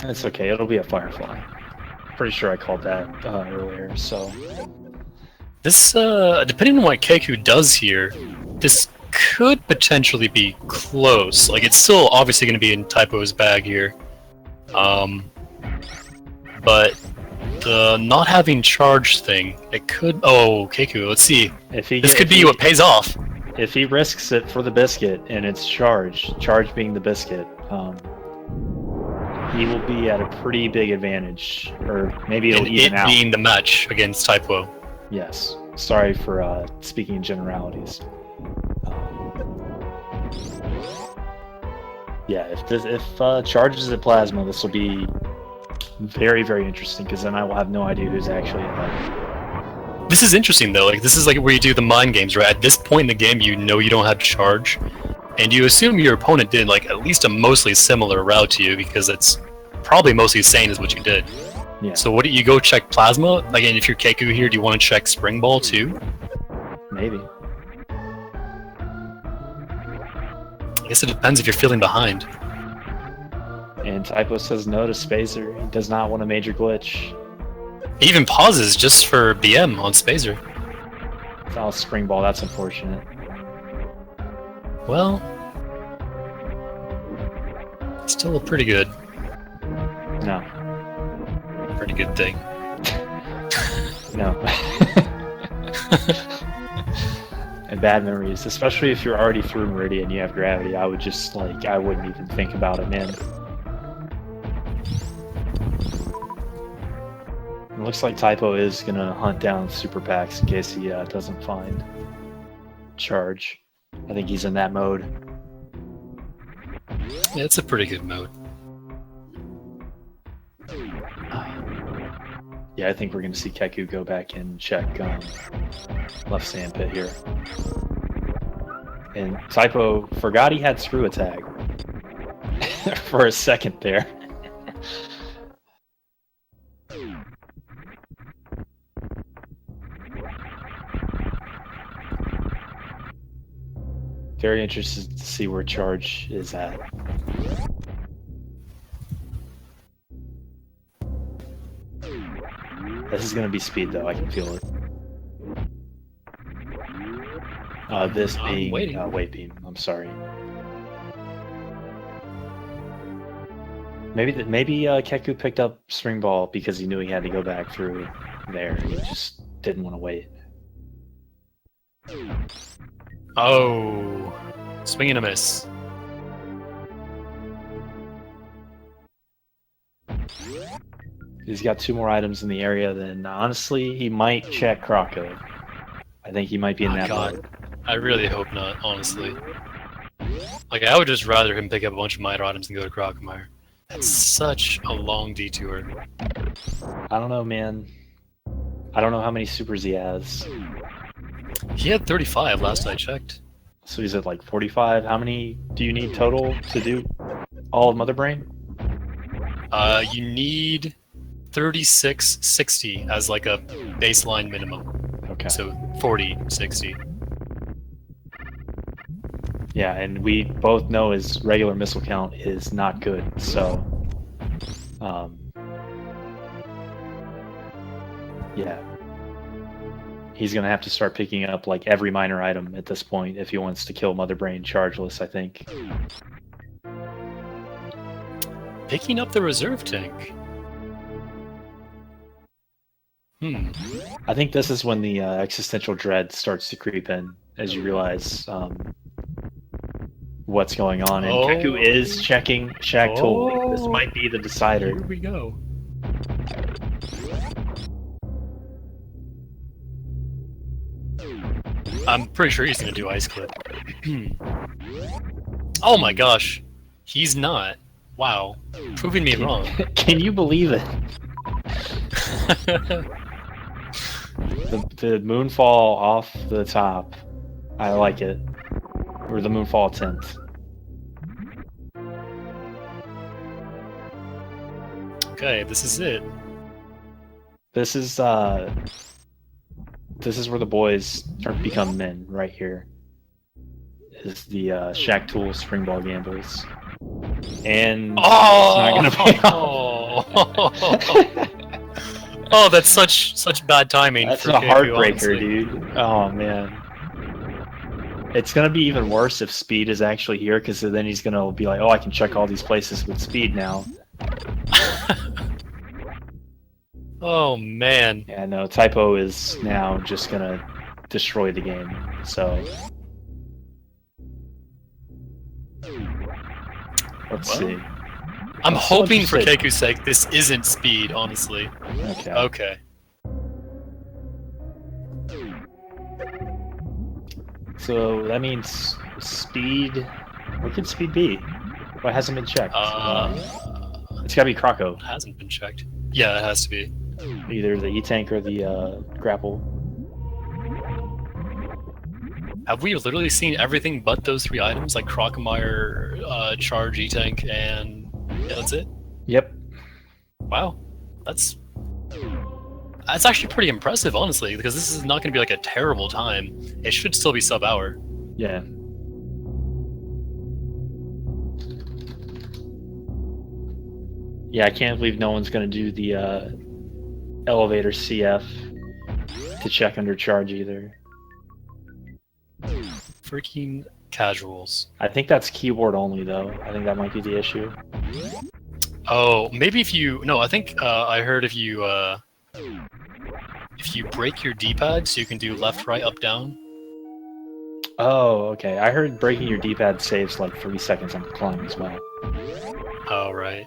It's okay, it'll be a Firefly. Pretty sure I called that earlier, so... This, depending on what Keku does here, this could potentially be close. Like, it's still obviously going to be in typwo's bag here. But the not having charge thing, it could... Oh, Keku, let's see. This could be what pays off. If he risks it for the biscuit, and it's charge being the biscuit, he will be at a pretty big advantage. Or maybe it'll even out. It being the match against typwo. Yes. Sorry for speaking in generalities. Yeah, if charges at Plasma, this will be very, very interesting, because then I will have no idea who's actually ahead. This is interesting, though. Like, this is like where you do the mind games, right? At this point in the game, you know you don't have charge, and you assume your opponent did, like, at least a mostly similar route to you, because it's probably mostly the same as what you did. Yeah. So what do you go check Plasma? Like, and if you're Keku here, do you want to check Spring Ball, too? Maybe. I guess it depends if you're feeling behind. And typwo says no to Spazer. He does not want a major glitch. He even pauses just for BM on Spazer. Oh, Spring Ball, that's unfortunate. Well, still a pretty good thing. No. And bad memories, especially if you're already through Meridian, you have gravity. I would just, like, I wouldn't even think about it, man. It looks like typwo is gonna hunt down super packs in case he doesn't find charge. I think he's in that mode. Yeah, it's a pretty good mode. Yeah, I think we're gonna see Keku go back and check left sandpit here. And typwo forgot he had screw attack for a second there. Very interested to see where charge is at. This is going to be speed, though. I can feel it. This being weight beam. I'm sorry. Maybe Keku picked up string ball because he knew he had to go back through there. He just didn't want to wait. Oh, swing and a miss. He's got 2 more items in the area. Then honestly, he might check Croco. I think he might be in that mode. I really hope not. Honestly, like I would just rather him pick up a bunch of minor items and go to Crocomire. That's such a long detour. I don't know, man. I don't know how many supers he has. He had 35 last I checked. So he's at like 45. How many do you need total to do all of Mother Brain? You need 3660 as like a baseline minimum. Okay. So 40, 60. Yeah, and we both know his regular missile count is not good, so... yeah. He's gonna have to start picking up like every minor item at this point if he wants to kill Mother Brain chargeless, I think. Picking up the reserve tank. I think this is when the existential dread starts to creep in, as you realize what's going on. And Keku is checking Shaq-Tuli. This might be the decider. Here we go. I'm pretty sure he's gonna do Ice Clip. Oh my gosh. He's not. Wow. Proving me wrong. Can you believe it? The moonfall off the top. I like it. Or the moonfall tint. Okay, this is it. This is where the boys become men, right here. Is the Shaq-Tuli spring ball gambles. And it's not gonna pay off. Oh, that's such bad timing. That's for a Keku, heartbreaker, honestly. dude. Oh man. It's gonna be even worse if Speed is actually here, because then he's gonna be like, oh, I can check all these places with Speed now. Oh man. Yeah, no, typwo is now just gonna destroy the game. So let's see. I'm hoping for interested. Keku's sake this isn't Speed, honestly. Okay. Okay. So that means Speed. What could Speed be? What hasn't been checked? It's gotta be Croco. It hasn't been checked. Yeah, it has to be. Either the E-Tank or the grapple. Have we literally seen everything but those 3 items, like Crocomire, Charge, E-Tank, and yeah, that's it? Yep. Wow. That's actually pretty impressive, honestly, because this is not going to be like a terrible time. It should still be sub-hour. Yeah. Yeah, I can't believe no one's gonna do the elevator CF to check under charge either. Freaking casuals. I think that's keyboard only though. I think that might be the issue. Oh, maybe if you... No, I think I heard if you break your D-pad so you can do left, right, up, down. Oh, okay. I heard breaking your D-pad saves like 3 seconds on the climb as well. Oh, right.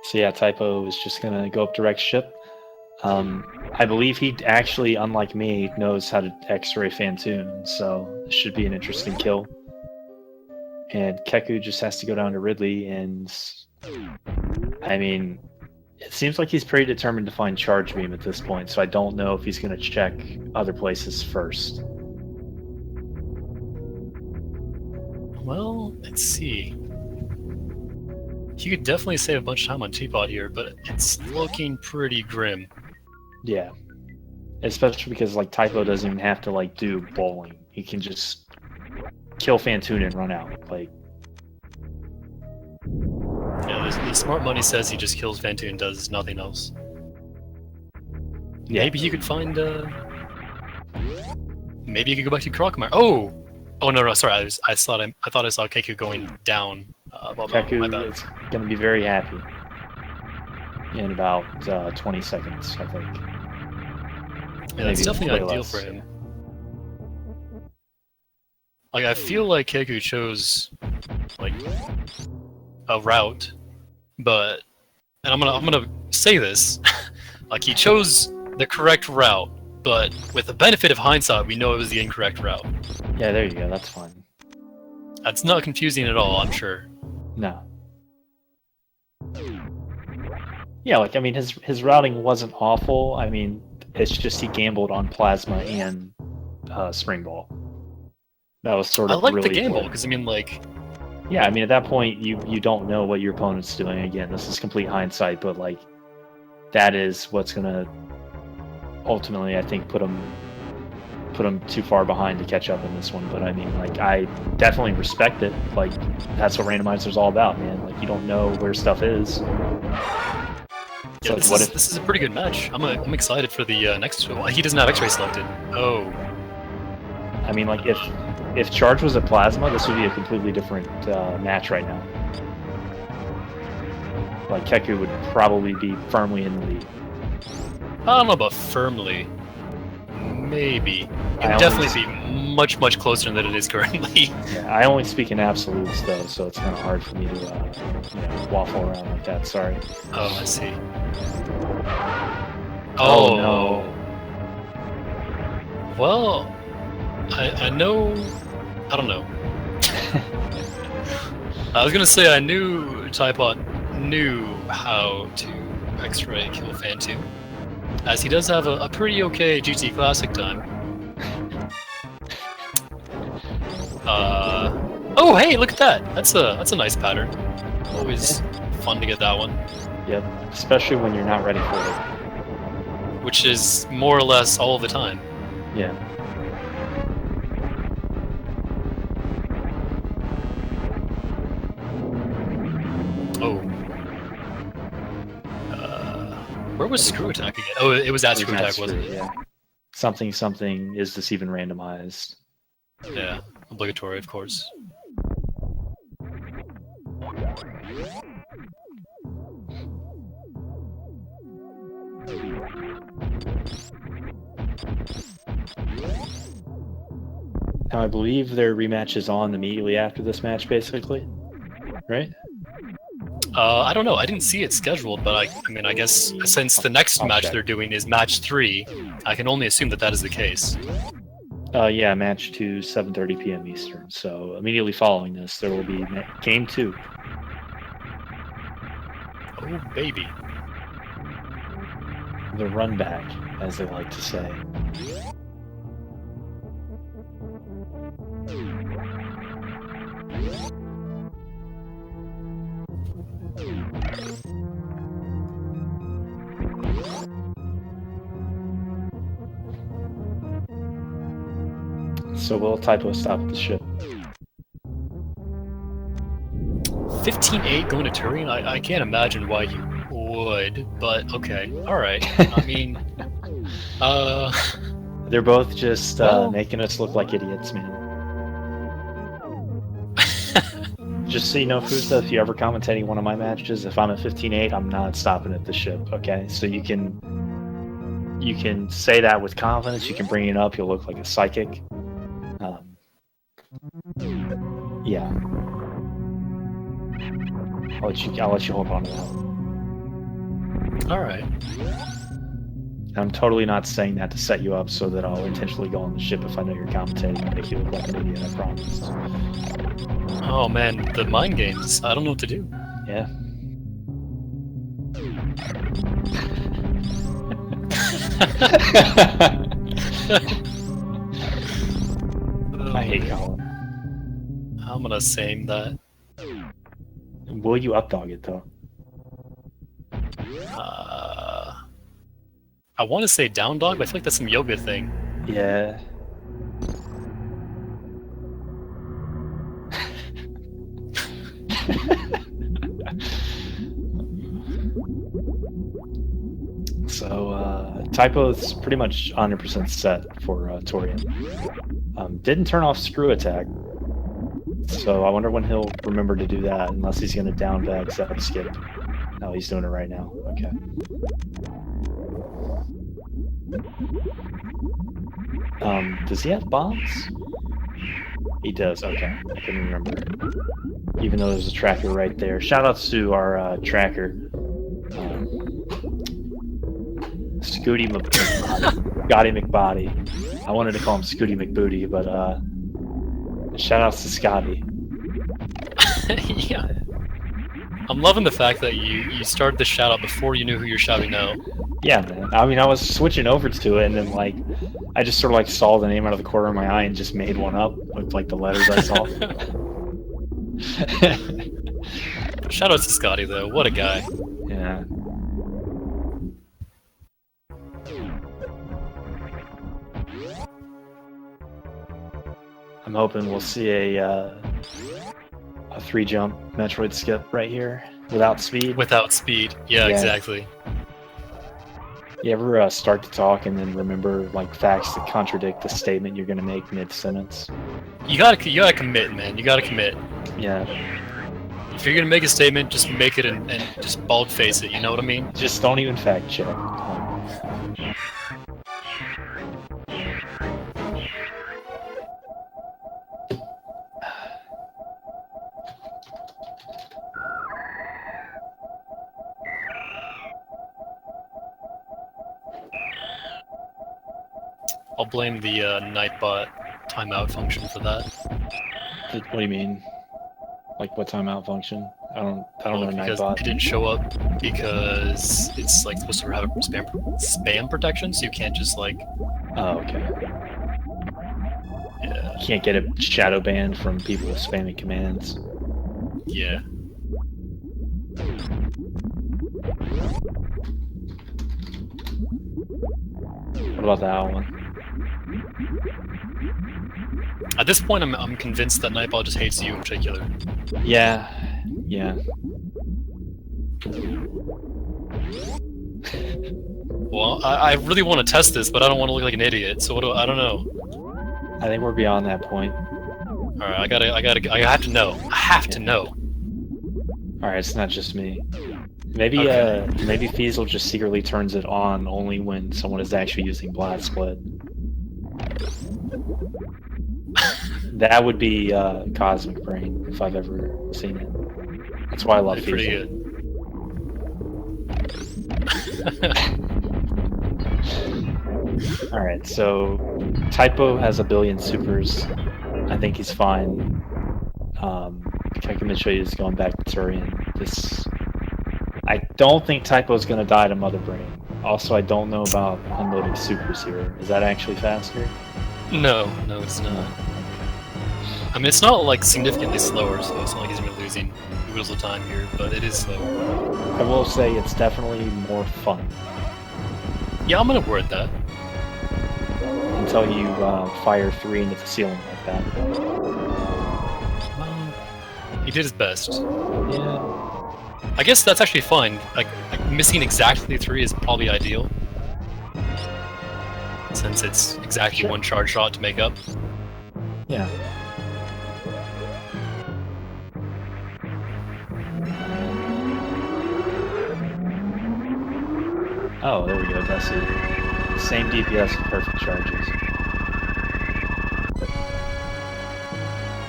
So yeah, typwo is just gonna go up direct ship. I believe he actually, unlike me, knows how to X-ray Fantoon, so this should be an interesting kill. And Keku just has to go down to Ridley, and I mean, it seems like he's pretty determined to find Charge Beam at this point, so I don't know if he's going to check other places first. Well, let's see. You could definitely save a bunch of time on Teapot here, but it's looking pretty grim. Yeah. Especially because like typwo doesn't even have to like do bowling. He can just kill Fantoon and run out. Like Yeah, the smart money says he just kills Fantoon and does nothing else. yeah. Maybe he could find maybe he could go back to Kekumanshoyu. Oh! Oh no, sorry, I thought I saw Keku going down. Keku is gonna be very happy in about 20 seconds, I think. Yeah, that's Maybe definitely way ideal less, for him. yeah. Like, I feel like Keku chose, like, a route, but, and I'm gonna say this, like, he chose the correct route, but with the benefit of hindsight, we know it was the incorrect route. Yeah, there you go, that's fine. That's not confusing at all, I'm sure. No. Yeah, like, I mean, his routing wasn't awful. I mean, it's just he gambled on Plasma and Spring Ball. That was sort I of like really the gamble, good. because, I mean, like... Yeah, I mean, at that point, you don't know what your opponent's doing. Again, this is complete hindsight, but, like, that is what's going to ultimately, I think, put him too far behind to catch up in this one. But, I mean, like, I definitely respect it. Like, that's what Randomizer's all about, man. Like, you don't know where stuff is. Yeah, like, this is a pretty good match. I'm excited for the next one. He doesn't have X-Ray selected. Oh. I mean, like, if Charge was a Plasma, this would be a completely different match right now. Like, Keku would probably be firmly in the lead. I don't know about firmly. Maybe. It would definitely be much, much closer than it is currently. Yeah, I only speak in absolutes, though, so it's kind of hard for me to waffle around like that. Sorry. Oh, I see. Oh, no. Well, I know... I don't know. I was gonna say I knew Typot knew how to X-Ray kill Fantoon, as he does have a pretty okay GT Classic time. Oh hey, look at that! That's a nice pattern. Always fun to get that one. Yep, especially when you're not ready for it. Which is more or less all the time. Yeah. Oh. Where was Screw Attack again? Oh, it was at Screw Attack, wasn't it? Yeah. Something, is this even randomized? Yeah, obligatory, of course. Now, I believe their rematch is on immediately after this match, basically. Right? I don't know. I didn't see it scheduled, but I mean, I guess since the next match they're doing is match 3, I can only assume that that is the case. Yeah, match 2, 7:30 p.m. Eastern. So immediately following this, there will be game 2. Oh, baby. The run back, as they like to say. So will typwo stop at the ship? 15-8 going to Turing? I can't imagine why you would, but okay. Alright. I mean... They're both just making us look like idiots, man. Just so you know, Fusa, if you ever commentating one of my matches, if I'm at 15-8, I'm not stopping at the ship, okay? So you can say that with confidence, you can bring it up, you'll look like a psychic. Yeah. I'll let you hold on to that. Alright. I'm totally not saying that to set you up so that I'll intentionally go on the ship if I know you're commentating and make you look like an idiot, I promise. Oh man, the mind games. I don't know what to do. Yeah. Oh, I hate Colin. I'm gonna same that. Will you updog it though? I want to say down dog, but I feel like that's some yoga thing. Yeah. So, Typo's pretty much 100% set for Torian. Didn't turn off screw attack, so I wonder when he'll remember to do that, unless he's going to down bag up skip. No, he's doing it right now. Okay. Does he have bombs? He does, okay. I couldn't remember. Even though there's a tracker right there. Shoutouts to our tracker. Scooty Scotty McBody. I wanted to call him Scooty McBooty, but shoutouts to Scotty. Yeah. I'm loving the fact that you started the shout out before you knew who you're shouting out. Yeah, man. I mean, I was switching over to it, and then like, I just sort of like saw the name out of the corner of my eye and just made one up with like the letters I saw. Shout out to Scotty though. What a guy. Yeah. I'm hoping we'll see a 3-jump Metroid skip right here without speed. Without speed. Yeah, exactly. You ever start to talk and then remember like facts that contradict the statement you're gonna make mid-sentence? You gotta commit, man. You gotta commit. Yeah. If you're gonna make a statement, just make it and just bald face it. You know what I mean? Just don't even fact check. I'll blame the Nightbot timeout function for that. What do you mean? Like what timeout function? I don't know because Nightbot. it didn't show up because it's like supposed to have a spam protection, so you can't just like. Oh, okay. Yeah. You can't get a shadow ban from people spamming commands. Yeah. What about that one? At this point, I'm convinced that Nightbot just hates you in particular. Yeah. Yeah. Well, I really want to test this, but I don't want to look like an idiot. So I don't know. I think we're beyond that point. All right, I have to know. I have to know. All right, it's not just me. Maybe maybe Feasel just secretly turns it on only when someone is actually using Blast Split. That would be Cosmic Brain if I've ever seen it. That's why I love Feasel. Pretty good. Alright, so Typo has a billion supers. I think he's fine. Kekumanshoyu is going back to Turian. I don't think Typo's gonna die to Mother Brain. Also, I don't know about unloading supers here. Is that actually faster? No, it's not. I mean, it's not like significantly slower, so it's not like he's gonna be losing oodles of time here, but it is slower. I will say it's definitely more fun. Yeah, I'm gonna word that. Until you fire 3 into the ceiling like that. He did his best. Yeah. I guess that's actually fine. Like missing exactly 3 is probably ideal. Since it's exactly one charge shot to make up. Yeah. Oh, there we go, that's it. Same DPS with perfect charges.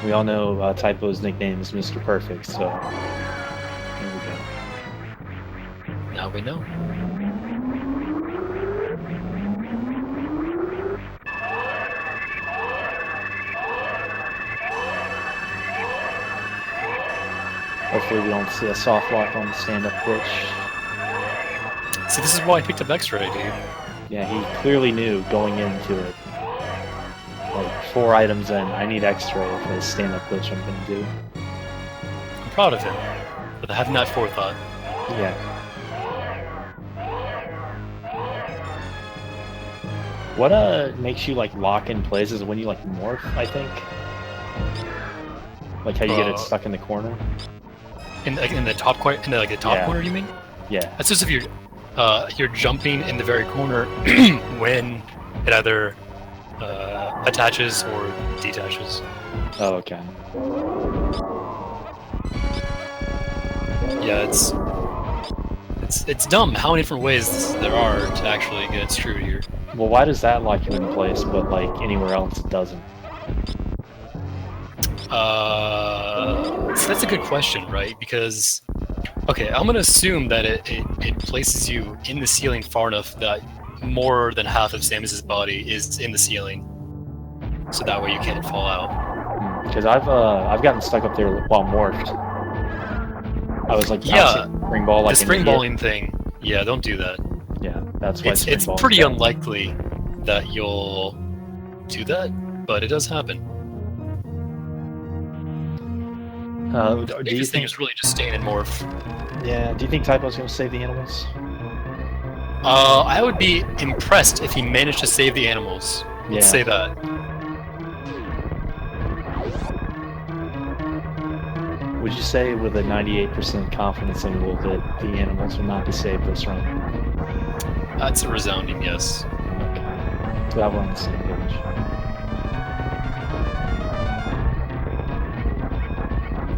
We all know Typo's nickname is Mr. Perfect, so here we go. Now we know. Hopefully we don't see a soft lock on the stand-up glitch. See, this is why I picked up X-Ray, dude. Yeah, he clearly knew going into it. Like, 4 items in, I need X-Ray for the stand-up glitch I'm gonna do. I'm proud of him. But having that forethought. Yeah. What makes you like lock in places when you like morph, I think? Like how you get it stuck in the corner? In the top corner, the top corner, you mean? Yeah. That's just if you're jumping in the very corner when it either attaches or detaches. Oh, okay. Yeah, it's dumb how many different ways there are to actually get screwed here. Well, why does that lock you in place, but like anywhere else it doesn't? So that's a good question, right? Because, okay, I'm gonna assume that it places you in the ceiling far enough that more than half of Samus's body is in the ceiling, so that way you can't fall out. Because I've gotten stuck up there while morphed. I was like, spring ball, like the spring balling thing. Yeah, don't do that. Yeah, that's why it's pretty unlikely that you'll do that, but it does happen. Do you think it's really just staying in morph? Yeah. Do you think Typo's gonna save the animals? I would be impressed if he managed to save the animals. Let's say that. Would you say with a 98% confidence interval that the animals will not be saved this run? That's a resounding yes. Okay. So that we're on the same page.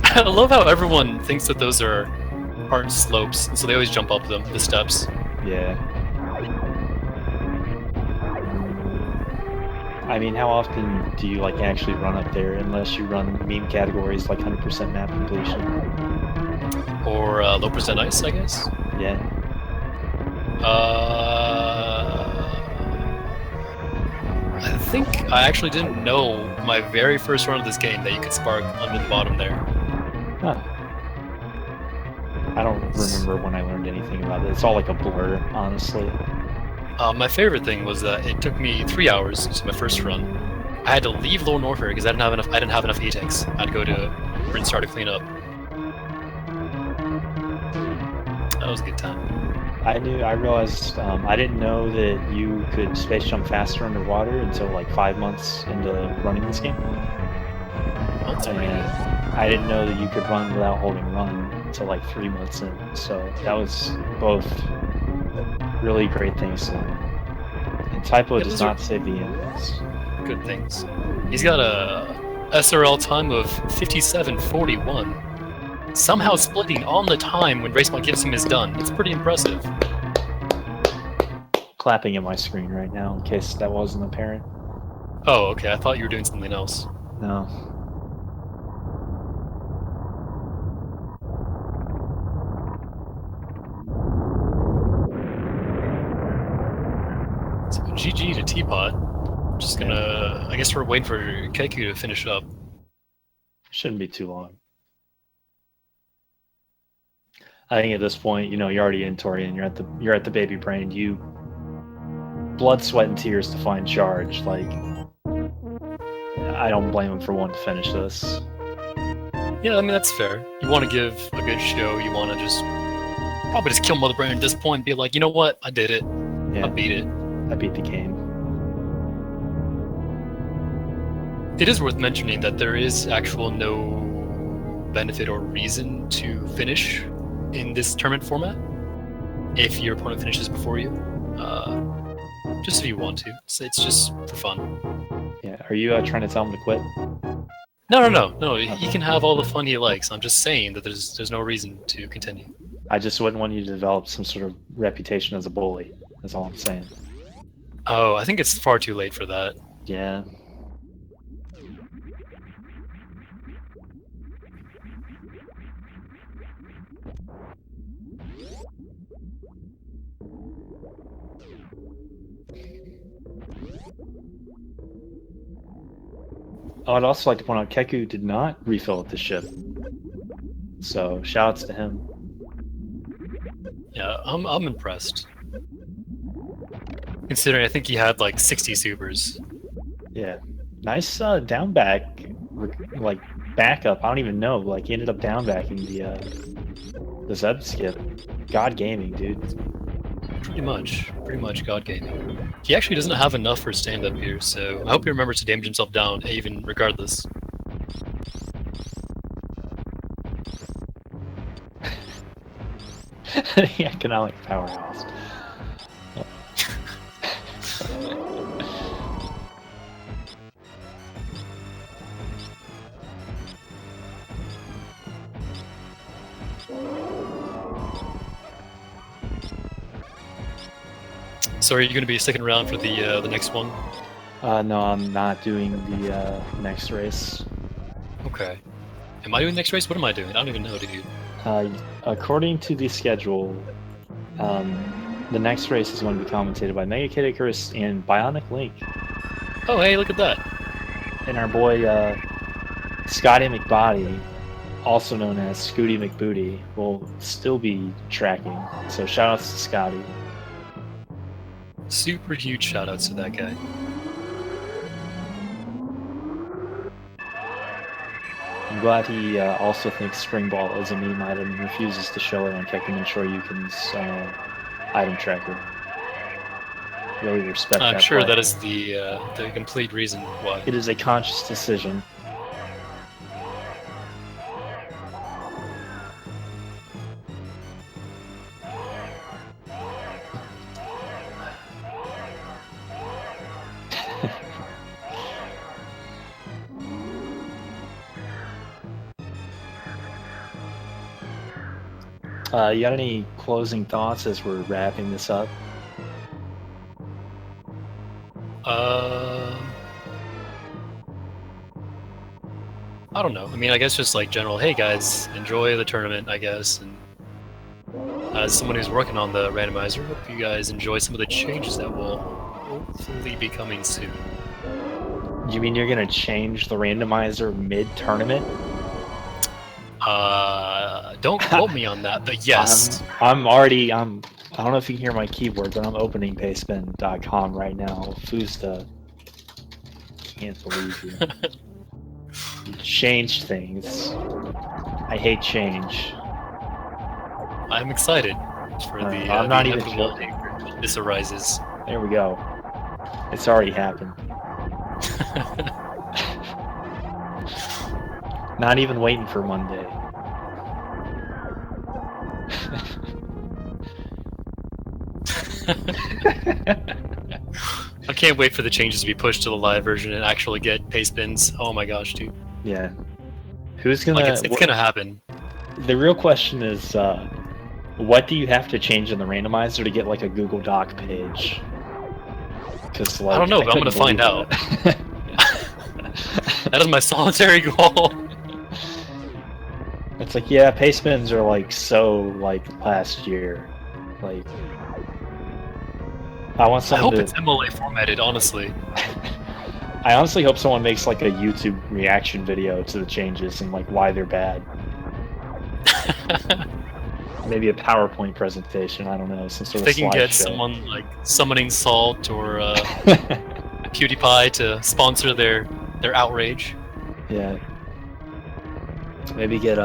I love how everyone thinks that those aren't slopes, so they always jump up them, the steps. Yeah. I mean, how often do you like actually run up there unless you run meme categories like 100% map completion? Or low percent ice, I guess? Yeah. I think I actually didn't know my very first run of this game that you could spark under the bottom there. Huh. I don't remember when I learned anything about it. It's all like a blur, honestly. My favorite thing was that it took me 3 hours to my first run. I had to leave Lower Norfair because I didn't have enough ATEX. I had to go to Brinstar to clean up. That was a good time. I realized I didn't know that you could space jump faster underwater until like 5 months into running this game. I didn't know that you could run without holding run until like 3 months in. So that was both really great things. And Typo does not save the animals. Good things. He's got a SRL time of 57:41. Somehow splitting on the time when RaceBot gives him his done. It's pretty impressive. Clapping at my screen right now in case that wasn't apparent. Oh, okay. I thought you were doing something else. No. So GG to Teapot. Just gonna... I guess we're waiting for Keku to finish up. Shouldn't be too long. I think at this point, you're already in Torian. You're at the baby brain. You blood, sweat, and tears to find charge. Like, I don't blame him for wanting to finish this. Yeah, I mean that's fair. You want to give a good show. You want to probably just kill Mother Brain at this point and be like, you know what? I did it. Yeah. I beat it. I beat the game. It is worth mentioning that there is no benefit or reason to finish in this tournament format if your opponent finishes before you. Just if you want to. It's just for fun. Yeah. Are you trying to tell him to quit? No. He can have all the fun he likes. I'm just saying that there's no reason to continue. I just wouldn't want you to develop some sort of reputation as a bully. That's all I'm saying. Oh, I think it's far too late for that. Yeah. Oh, I'd also like to point out Keku did not refill at the ship. So, shoutouts to him. Yeah, I'm impressed. Considering I think he had like 60 supers. Yeah. Nice down back, like backup. I don't even know. Like he ended up down backing The Zeb skip. God Gaming, dude. Pretty much God Gaming. He actually doesn't have enough for stand-up here, so I hope he remembers to damage himself down, even regardless. The economic powerhouse. So are you going to be sticking around for the next one? No, I'm not doing the next race. Okay. Am I doing the next race? What am I doing? I don't even know, dude. According to the schedule, the next race is going to be commentated by Mega Kid Icarus and Bionic Link. Oh, hey, look at that. And our boy Scotty McBody, also known as Scooty McBooty, will still be tracking. So shoutouts to Scotty. Super huge shoutouts to that guy. I'm glad he also thinks Spring Ball is a meme item and refuses to show it on kekumanshoyu item tracker. Really respect that. I'm sure play. that is the complete reason why. It is a conscious decision. You got any closing thoughts as we're wrapping this up? I don't know. I mean, I guess just like general, hey guys, enjoy the tournament, I guess. And as someone who's working on the randomizer, hope you guys enjoy some of the changes that will hopefully be coming soon. You mean you're gonna change the randomizer mid-tournament? Don't quote me on that, but yes. I don't know if you can hear my keyboard, but I'm opening pastebin.com right now. Fusta. Can't believe you. You changed things. I hate change. I'm excited for the I'm not the even inevitable joking. when this arises. There we go. It's already happened. Not even waiting for Monday. I can't wait for the changes to be pushed to the live version and actually get paste bins. Oh my gosh, dude. Yeah. Who's gonna... Like, it's gonna happen. The real question is, what do you have to change in the randomizer to get, like, a Google Doc page? Because, like, I don't know, but I'm gonna find out. That is my solitary goal. It's like, yeah, paste bins are, like, so, like, last year. Like... I hope it's MLA formatted, honestly. I honestly hope someone makes like a YouTube reaction video to the changes and like why they're bad. Maybe a PowerPoint presentation. I don't know, some sort If of they can get slideshow. someone like summoning Salt or PewDiePie to sponsor their outrage. Yeah. Maybe get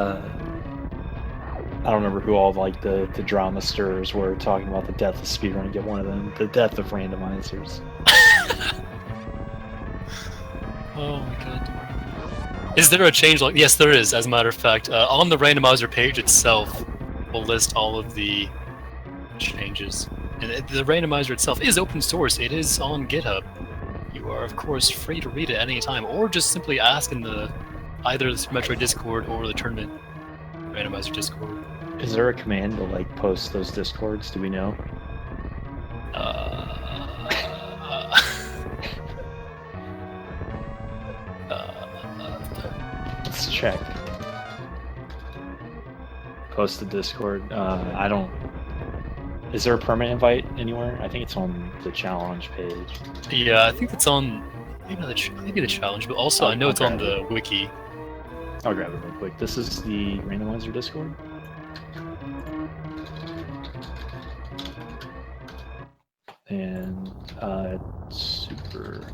I don't remember who all like the drama stirrers were talking about the death of speedrun. Get one of them. The death of randomizers. Oh my god. Is there a change? Like, yes, there is. As a matter of fact, on the randomizer page itself, we'll list all of the changes. And the randomizer itself is open source. It is on GitHub. You are, of course, free to read it at any time, or just simply ask in either the Metro Discord or the tournament randomizer Discord. Is there a command to like post those discords? Do we know? Let's check. Post the Discord. I don't. Is there a permanent invite anywhere? I think it's on the challenge page. Yeah, I think it's on maybe the challenge, but also I know it's on the wiki. I'll grab it real quick. This is the randomizer Discord. And super.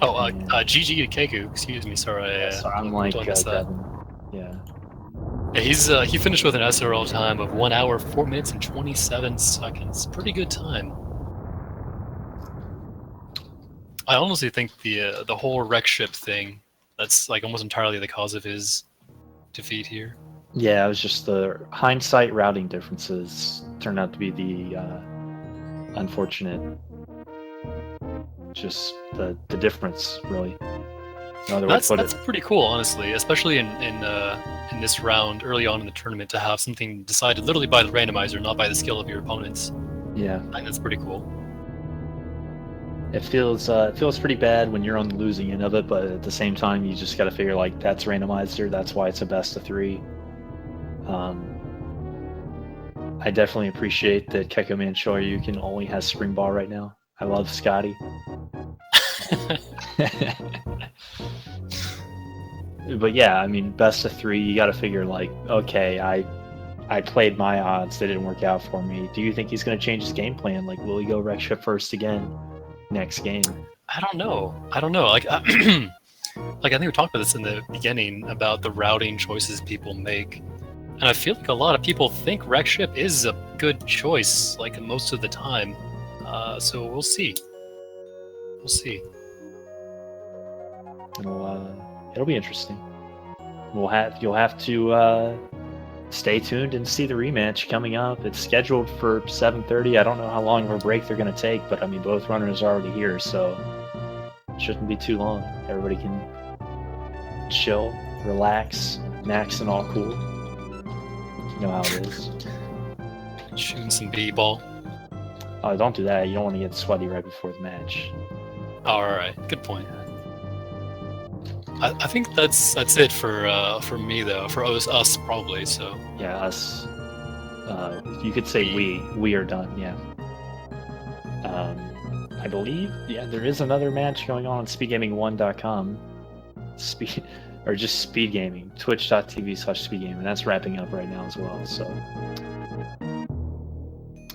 Oh, GG to Keku. Excuse me, sorry. So I'm like Devin. Yeah. Yeah, he finished with an SRL time of 1 hour, 4 minutes, and 27 seconds. Pretty good time. I honestly think the whole wreck ship thing, that's like almost entirely the cause of his defeat here. Yeah, it was just the hindsight routing differences turned out to be the unfortunate, just the difference, really. Another way to put That's it. pretty cool, honestly, especially in this round, early on in the tournament, to have something decided literally by the randomizer, not by the skill of your opponents. Yeah. I think that's pretty cool. It feels pretty bad when you're on the losing end of it, but at the same time, you just got to figure like that's randomizer. That's why it's a best of 3. I definitely appreciate that kekumanshoyu can only has spring ball right now. I love Scotty. But yeah, I mean, best of 3. You got to figure like, okay, I played my odds. They didn't work out for me. Do you think he's going to change his game plan? Like, will he go wreck ship first again next game? I don't know. Like, like I think we talked about this in the beginning about the routing choices people make, and I feel like a lot of people think wreck ship is a good choice, like most of the time. So we'll see. We'll see. It'll be interesting. You'll have to stay tuned and see the rematch coming up. It's scheduled for 7:30. I don't know how long of a break they're going to take, but I mean, both runners are already here, so it shouldn't be too long. Everybody can chill, relax, max and all cool. You know how it is. Shooting some b-ball. Oh, don't do that. You don't want to get sweaty right before the match. All right, good point. I think that's it for me though. For us probably. So yeah, us. You could say we are done. Yeah. I believe there is another match going on speedgaming1.com. Or just Speed Gaming, twitch.tv/speedgaming, and that's wrapping up right now as well. So,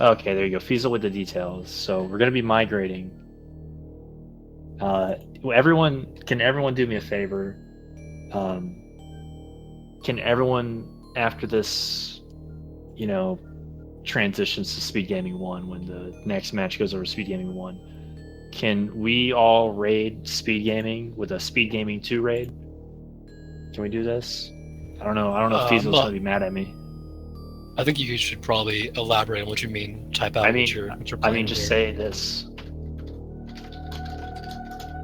okay, there you go. Fiesel with the details. So we're gonna be migrating. Can everyone do me a favor? Can everyone after this, transitions to Speed Gaming 1 when the next match goes over Speed Gaming 1? Can we all raid Speed Gaming with a Speed Gaming 2 raid? Can we do this? I don't know if Fiesel's gonna be mad at me. I think you should probably elaborate on what you mean. Type out what you're playing just here. say this.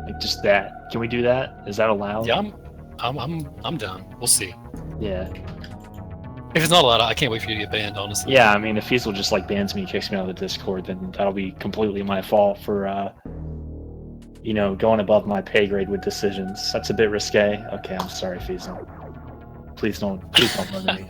Like just that. Can we do that? Is that allowed? Yeah, I'm down. We'll see. Yeah. If it's not allowed, I can't wait for you to get banned, honestly. Yeah, I mean, if Fiesel just like bans me, kicks me out of the Discord, then that'll be completely my fault for going above my pay grade with decisions. That's a bit risque. Okay, I'm sorry, Fiesel. Please don't murder me.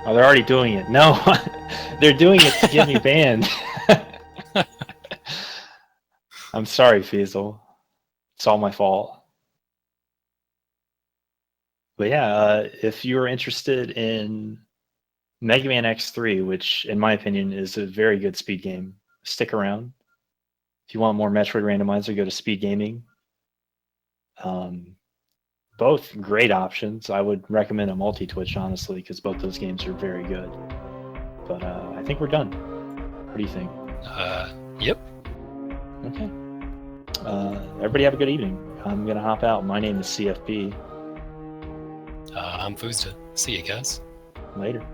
Oh, they're already doing it. No, they're doing it to get me banned. I'm sorry, Fiesel. It's all my fault. But yeah, if you're interested in Mega Man X3, which in my opinion is a very good speed game, stick around. If you want more Metroid Randomizer, go to Speed Gaming. Both great options. I would recommend a multi-Twitch, honestly, because both those games are very good. But I think we're done. What do you think? Yep. Okay. Everybody have a good evening. I'm going to hop out. My name is CFB. I'm Fuzda. See you guys. Later.